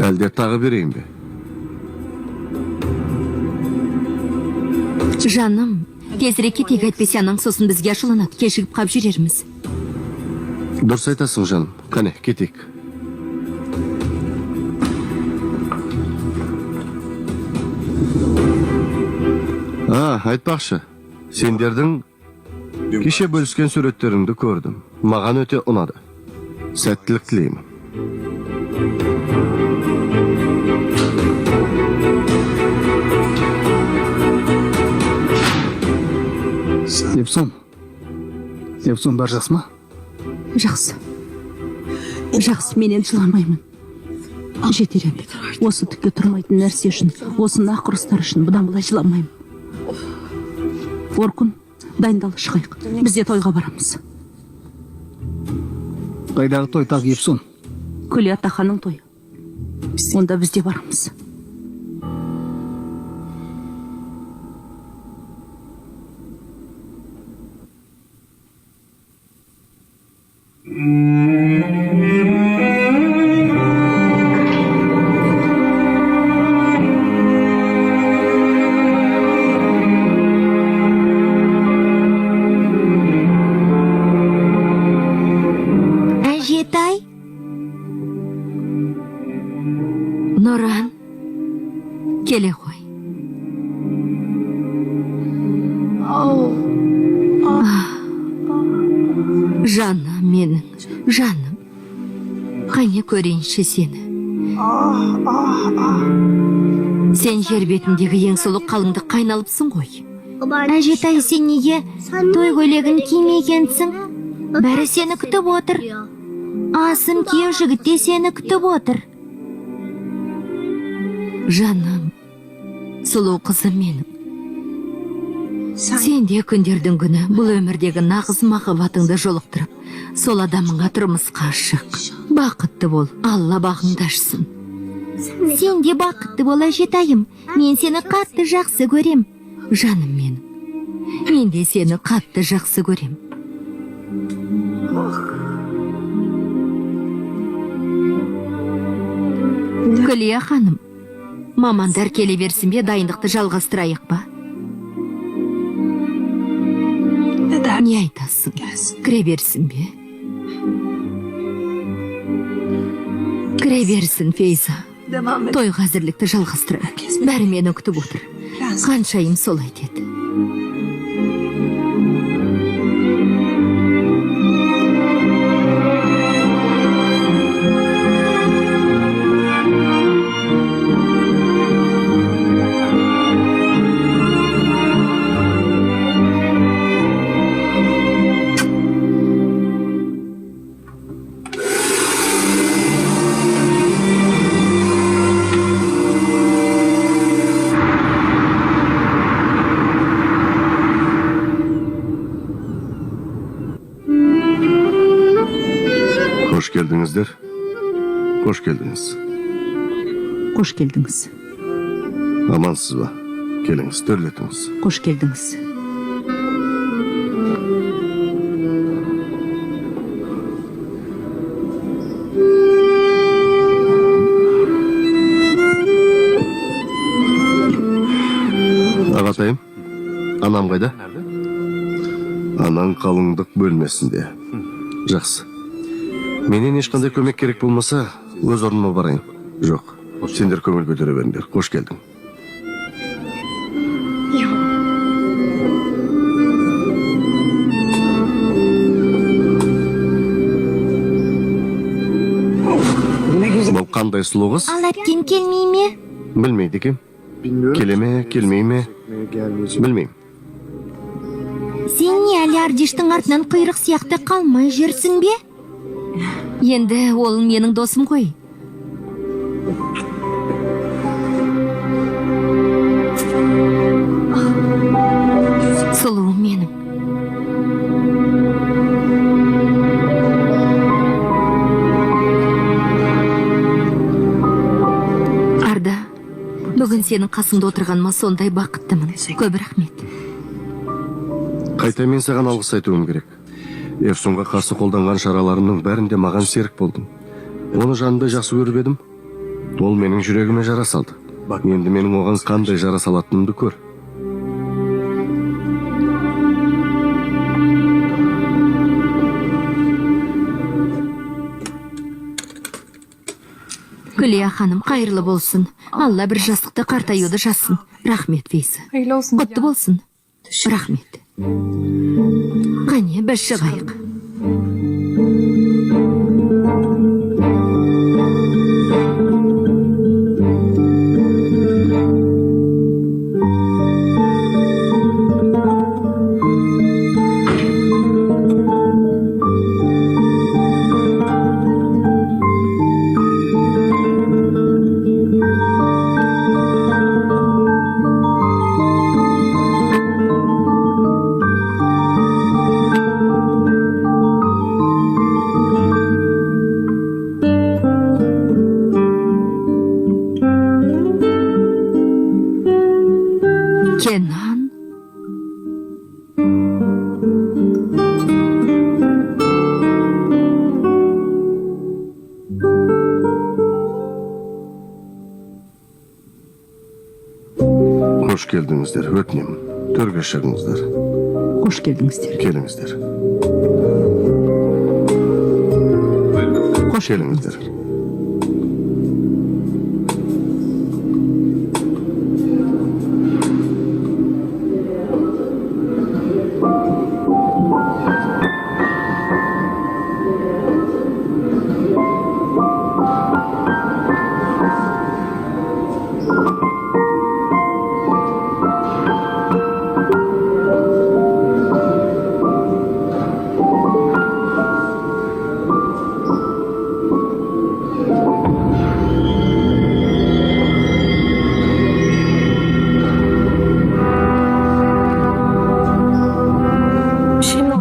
Әлде тағы берейін бе? Жаным, тезірек кетейік, әйтпесе анаң сосын бізге ашуланады, кешігіп қап жүрерміз. Дұрыс айтасың, жаным. Қане, кетейік. Айтпақшы, сендердің кеше бөліскен суреттеріңді көрдім. Маған өте ұнады. Сәттілік тілеймін. Евсун, бар жақсы ма? Жақсы. Жақсы, мен енді жыламаймын. Жетер енді. Осы түкке тұрмайтын нәрсе үшін, осы нақұрыстар үшін бұдан былай жыламаймын. Оркун, дайындал, шығайық. Біз де тойға барамыз. Қайдағы той тағы, Евсун? Күле атаханың тойы. Онда біз де барамыз. Әжетай, Нұран, келе ғой. Жаным менің, жаным. Қане көрейінші сені. Сен жер бетіндегі ең сұлу қалыңды қайналыпсың ғой. әжетай, сен неге той көйлегін кимегенсің? Бәрі сені күтіп отыр. Асым күйеу жігіт те сені күтіп отыр. Жаным, сұлу қызым менің. Сен де күндердің күні бұл өмірдегі нағыз махаббатыңды жолықтырып, сол адамыңа тұрмысқа шық. Бақытты бол, Алла бағыңды ашсын. Сен де бақытты бол, әжетайым. Мен сені қатты жақсы көрем. Жаным менің, мен де сені қатты жақсы көрем. Күлия ханым, мамандар келе берсін бе, дайындықты жалғастырайық ба? Не айтасың? Кіре берсін бе? Кіре берсін, Фейза. Той қазірлікті жалғастырайық. Бәрі мені күтіп отыр. Қаншайым солай деді. Қош келдіңіздер. Қош келдіңіз. Қош келдіңіз. Амансыз ба? Келіңіз, төрлетіңіз. Қош келдіңіз. Ағатайым, анам қайда? Анаң қалыңдық бөлмесінде. Жақсы. Менен ешқандай көмек керек болмаса, өз орныма барайын. Жоқ, сендер көңіл көтере беріңдер. Қош келдің. Бұл қандай сұлу қыз? Ал әпкем келмей ме? Білмейді екем. Келе ме, келмей ме? Білмеймін. Сен не әлі Ардиштің артынан құйрық сияқты қалмай жүрсің бе? Енді ол менің досым ғой. Сұлуым менің. мен сенің қасыңда отырғаныма сондай бақыттымын. Көп рахмет. Қайта мен саған алғыс айтуым керек. Эфсонға қарсы қолданған шараларымның бәрінде маған серік болдың. Оны жанында жақсы көріп едім. Ол менің жүрегіме жара салды. Енді менің оған қандай жара салатынымды көр. Күлия ханым, қайырлы болсын. Алла бір жастықты қартаюды жазсын. Рахмет, Вейсі. Құтты болсын. Рахмет. Қане, біз шығайық. Кенан? Қош келдіңіздер, өтінемін. Төрге шығыңыздар. Қош келдіңіздер. Келіңіздер. Қош келіңіздер.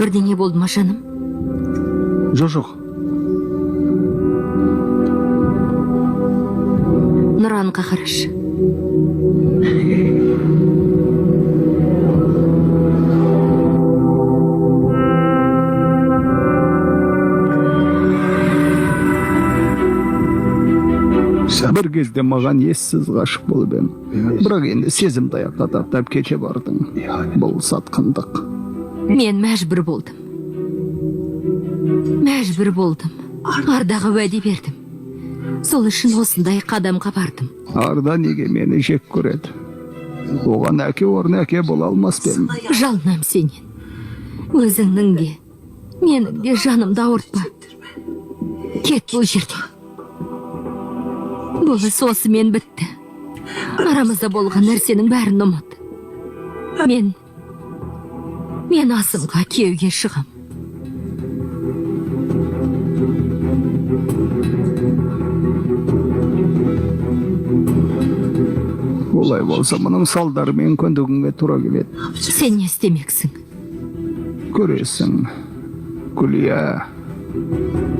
Бірдеңе болды ма, жаным? Жоқ. Нұранға қарашы. Бір кезде маған ессіз ғашық болып ем. Бірақ енді сезімді аяққа таптап кеше бардың. Бұл сатқындық. Мен мәжбүр болдым. Ардаға уәде бердім. Сол үшін осындай қадамға бардым. Арда неге мені жек көреді? Оған әке орны әке бола алмас пен. Жалынам сенен. Өзіңнің де, менің де жанымды ауыртпа. Кет бұл жерден. Бұл іс осымен бітті. Арамызда болған нәрсенің бәрін ұмыт. Мен асымға күйеуге шығам. Олай болса, мұның салдарымен көндігінге тура келеді. Сен не істемексің? Көресің, Күлия.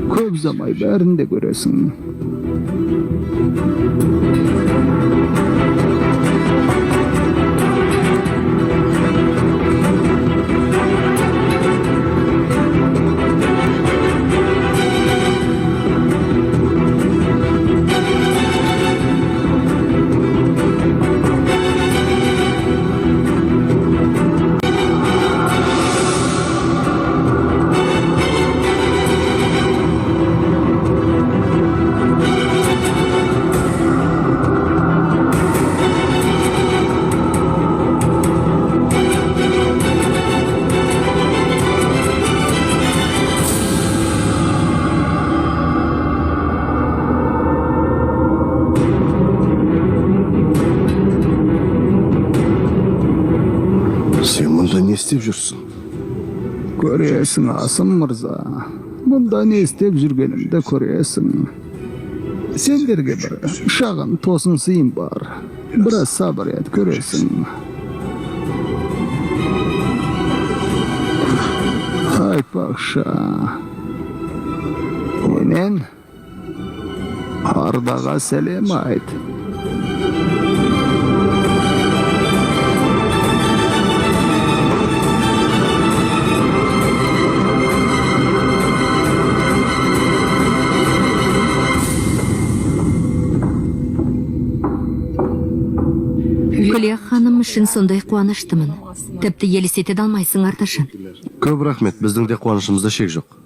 Көп замай бәрін де көресің. Не істеп жүрсің? Көресің, Асым мырза. Мұнда не істеп жүргенімді көресің. Сендерге бір шағын тосын сыйым бар. Біраз сабыр ет, көресің. Айтпақшы, менен Ардаға сәлем айт. Күлия ханым үшін сондай қуаныштымын. Тіпті елестете де алмайсың, Ардашан. Көп рахмет, біздің де қуанышымызда шек жоқ.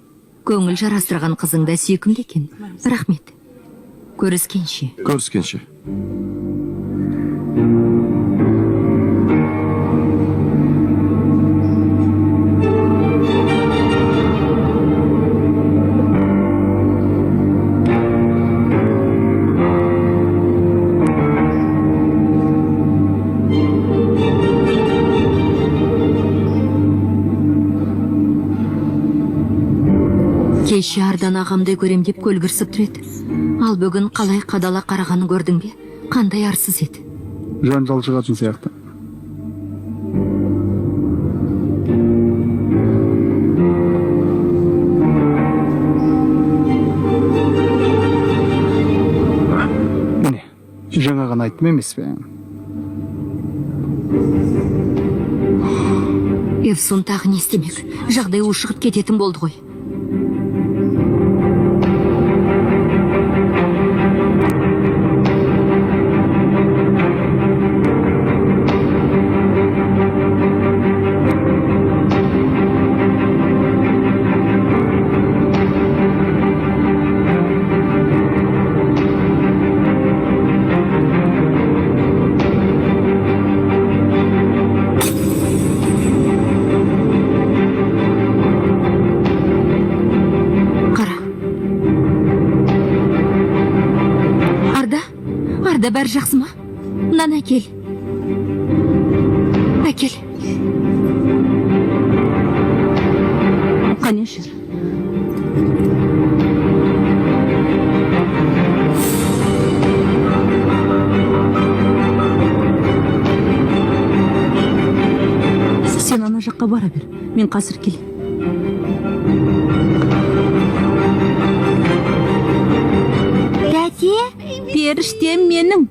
Көңіл жарастырған қызың да сүйкімді екен. Рахмет. Көріскенше. Көріскенше. Кеше Ардан ағамдай көрем деп көлгірсіп тұр еді. Ал бүгін қалай қадала қарағанын көрдің бе? Қандай арсыз еді. Жанжал шығатын сияқты. Міне, жаңа ғана айттым емес пе? Евсун тағы не істемек? Жағдай ушығып кететін болды ғой. Бәрі жақсы ма? Мынаны әкел. Әкел. Қане жүр. Сен ана жаққа бара бер. Мен қазір келем. Дәде? Періштем менің.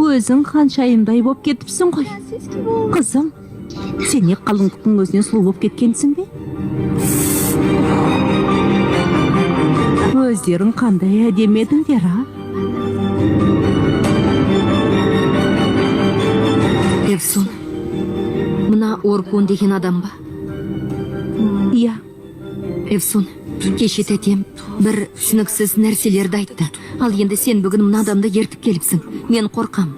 Өзің ханшайымдай боп кетіпсің ғой. Қызым, сен не қалыңдықтың өзінен сұлу боп кеткенсің бе? Өздерің қандай әдемі едіңдер, а? Евсун, мына Оркун деген адам ба? Иә. Евсун, кеше тәтем бір түсініксіз нәрселерді айтты. Ал енді сен бүгін мына адамды ертіп келіпсің. Мен қорқам.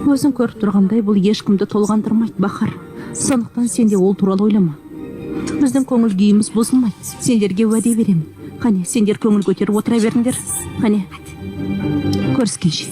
Өзің көріп тұрғандай бұл ешкімді толғандырмайды, Бахар. Сондықтан сен де ол туралы ойлама. Біздің көңіл күйіміз бұзылмайды. Сендерге уәде беремін. Қане, сендер көңіл көтеріп отыра беріңдер. Қане, көріскенше.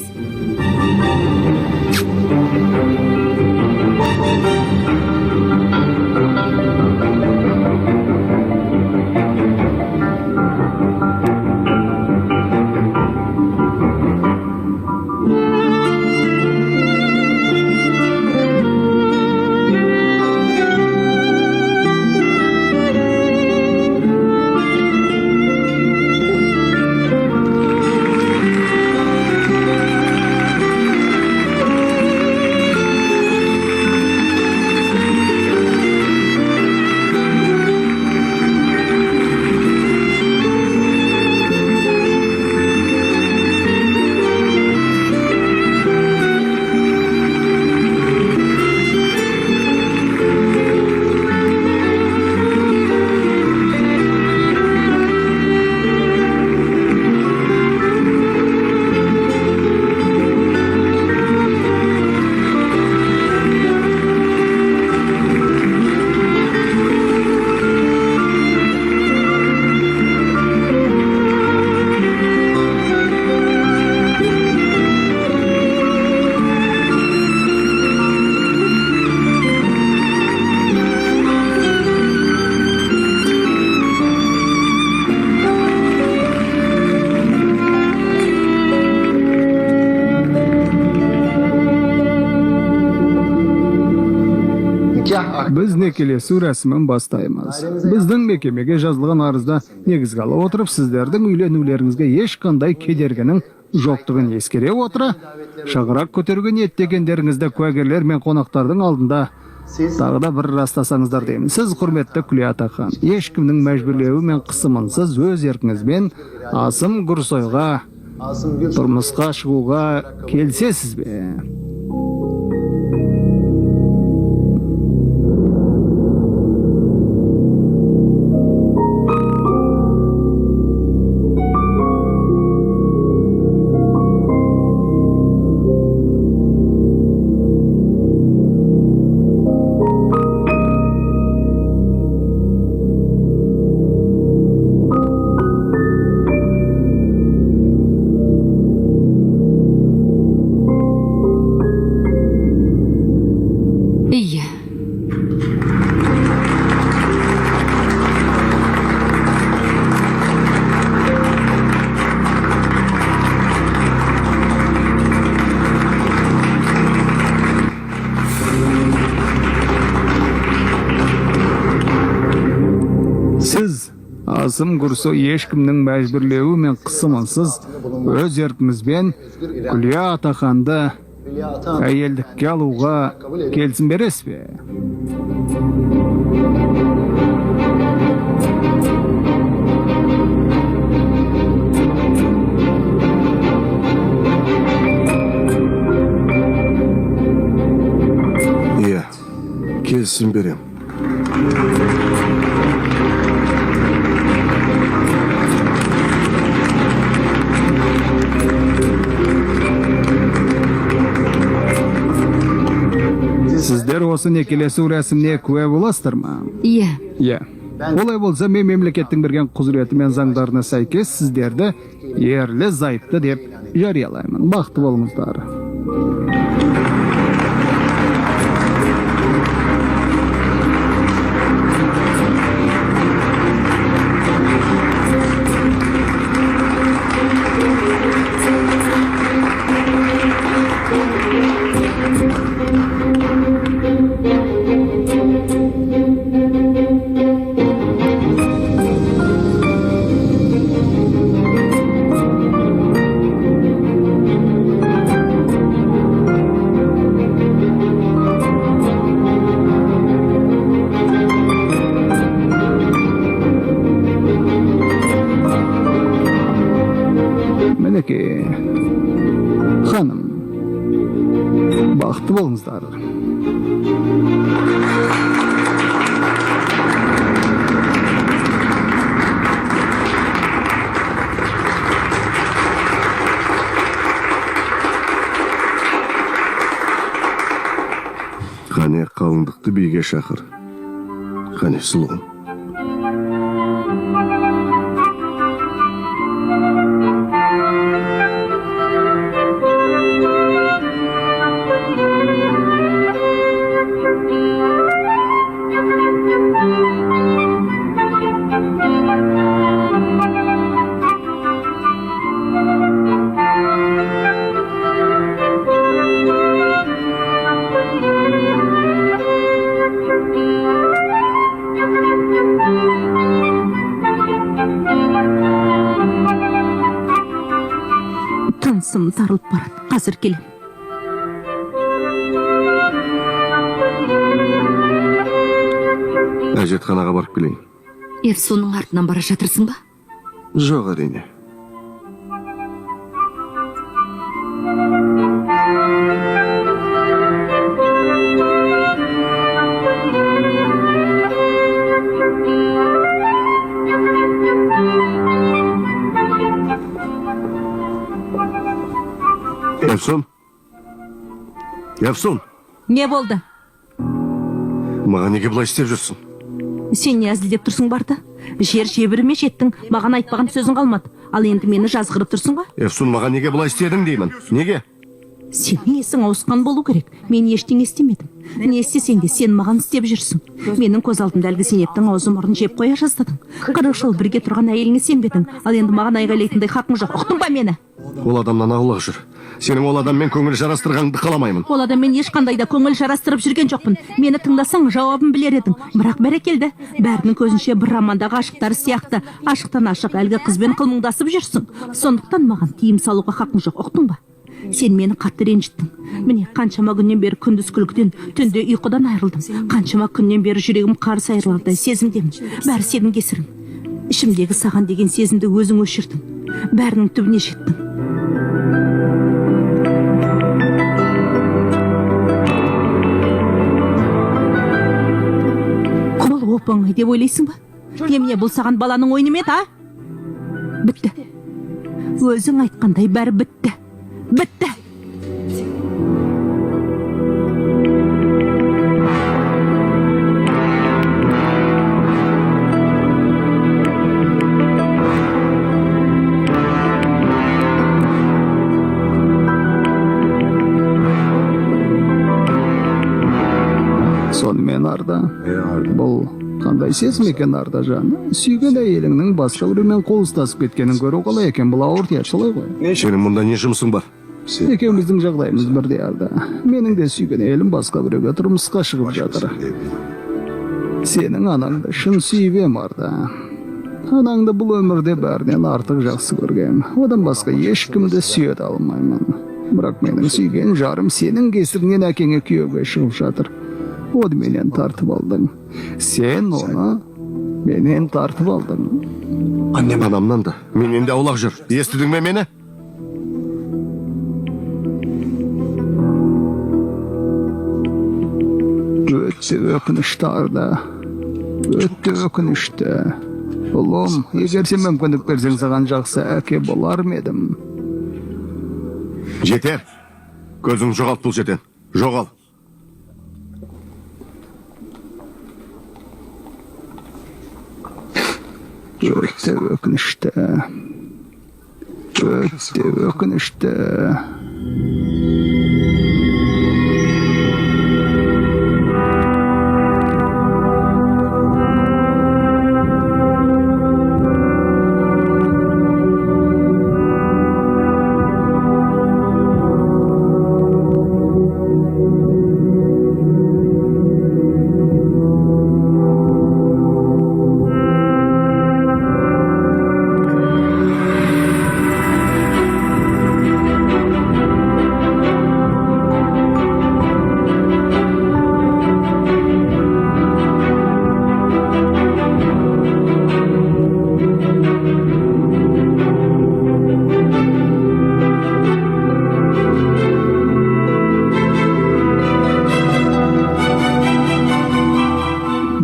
Біз некелесу рәсімін бастаймыз. Біздің мекемеге жазылған арызда негізге ала отырып, сіздердің үйленулеріңізге ешқандай кедергінің жоқтығын ескере отыра, шаңырақ көтеруге ниеттегендеріңізді куәгерлер мен қонақтардың алдында тағы да бір растасаңыздар деймін. Сіз, құрметті Күлия хан, ешкімнің мәжбүрлеуі мен қысымынсыз өз еркіңізбен Асым Гүрсойға тұрмысқа шығуға келсесіз бе? Қасым құрса ешкімнің мәжбүрлеуі мен қысымынсыз өз еркімізбен Күлия атаханды әйелдікке алуға келісім бересіз бе? Иә, келісім берем. Сіздер осы некелесу рәсіміне куә боласыздар ма? Иә. Иә. Олай болса, мен мемлекеттің берген құзыреті мен заңдарына сәйкес сіздерді ерлі зайыпты деп жариялаймын. Бақытты болыңыздар. Мінекей, ханым, бақытты болыңыздар. Қане қалыңдықты биге шақыр. Қане сұлуым. Тынысым тарылып барады. Қазір келем. Әжетханаға барып келейін. Евсонның артынан бара жатырсың ба? Жоқ, әрине. Евсон? Не болды? Маған неге бұлай істеп жүрсің? Сен не әзілдеп тұрсың барды? Жер жебіріме жеттің, маған айтпаған сөзің қалмады. Ал енді мені жазғырып тұрсың ба? Евсон, маған неге бұлай істедің деймін? Неге? Сенің есің ауысқан болу керек. Мен ештеңе істемедім. Не істесең де сен маған істеп жүрсің. Менің көз алдымда әлгі Зейнептің аузы мұрнын жеп қоя жаздадың. 40 жыл бірге тұрған әйеліңе сенбедің. Ал енді маған айғайлайтындай хақың жоқ. Ұқтың ба мені? Ол адамнан аулақ жүр. Сенің ол адаммен көңіл жарастырғаныңды қаламаймын. Ол адаммен ешқандай да көңіл жарастырып жүрген жоқпын. Мені тыңдасаң, жауабын білер едің. Бірақ бәрекелді. Бәрінің көзінше бір романдағы ашықтар сияқты ашықтан ашық әлгі қызбен қылмыңдасып жүрсің. Сондықтан маған тиым салуға хақың жоқ. Ұқтың ба? Сен мені қатты ренжіттің. Міне қаншама күннен бері күндіз күлкіден, түнде ұйқыдан айырылдым. Қаншама күннен бері жүрегім қарс айырылардай сезімдемін. Бәрі сенің кесірің. Ішімдегі саған деген сезімді өзің өшірдің. Бәрінің түбіне жеттің. Бұл оп-оңай деп ойлайсың ба? Немене бұл саған баланың ойыны ма еді, а? Бітті. Өзің айтқандай бәрі бітті. Бітті. Сонымен Арда, бұл қандай сезім екен Арда жаны? Сүйген әйеліңнің басқа біреумен қол ұстасып кеткенін көру қалай екен, бұл ауыр тиеді, солай ғой? Сенің мұнда не жұмысың бар? Екеуміздің жағдайымыз бірдей Арда. Менің де сүйген әйелім басқа біреуге тұрмысқа шығып жатыр. Сенің анаңды шын сүйіп ем Арда. Анаңды бұл өмірде бәрінен артық жақсы көргем. Одан басқа ешкімді сүйет алмаймын. Бірақ менің сүйген жарым сенің кесірінен әкеңе күйеуге шығып жатыр. Оны менен тартып алдың. Сен оны менен тартып алдың. Анамнан да, менен де аулақ жүр. Естідің ме мені? Өтті өкінішті Арда. Өтті өкінішті. Ұлым, егер сен мүмкіндік берсең саған жақсы әке болар ма едім? Жетер. Көзің жоғалт бұл жерден. Жоғал. Өтті өкінішті. Өтті өкінішті.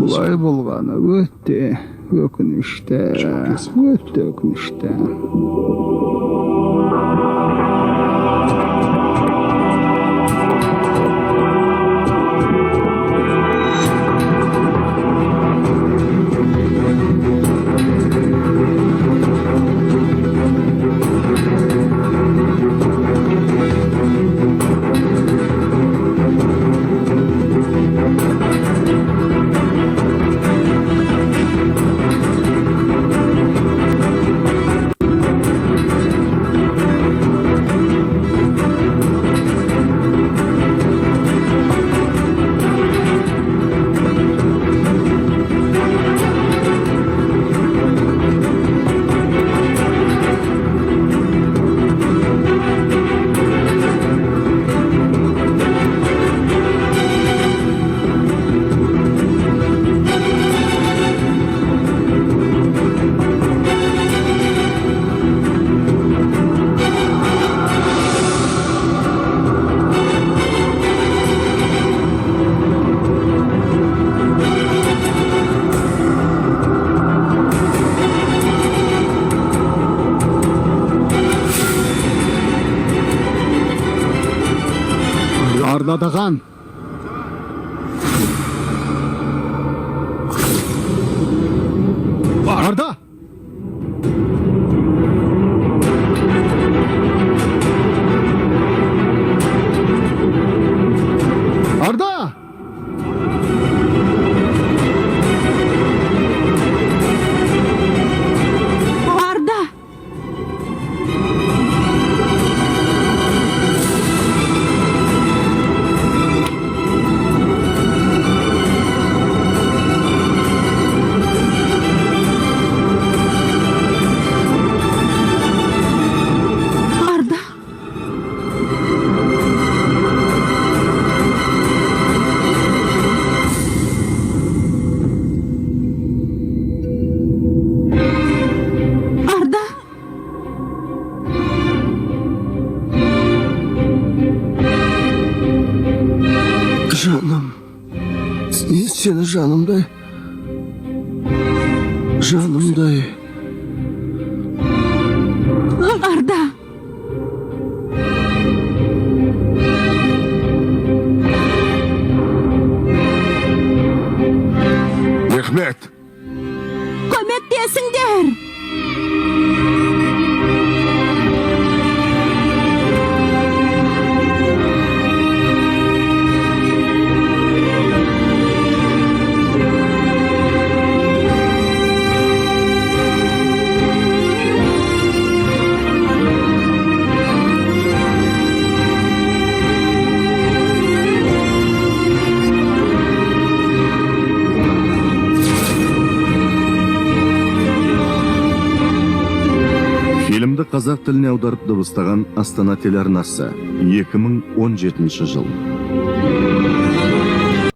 Бұлай болғаны өтті өкінішті. Өтті өкінішті. Ардадаған. Арда! Арда! Арда! Арда! Арда! Жаным. Сені жанымдай. Жанымдай. Арда! Мехмет. Көмектесіңдер! қазақ тіліне аударып дыбыстаған Астана телеарнасы 2017 жыл.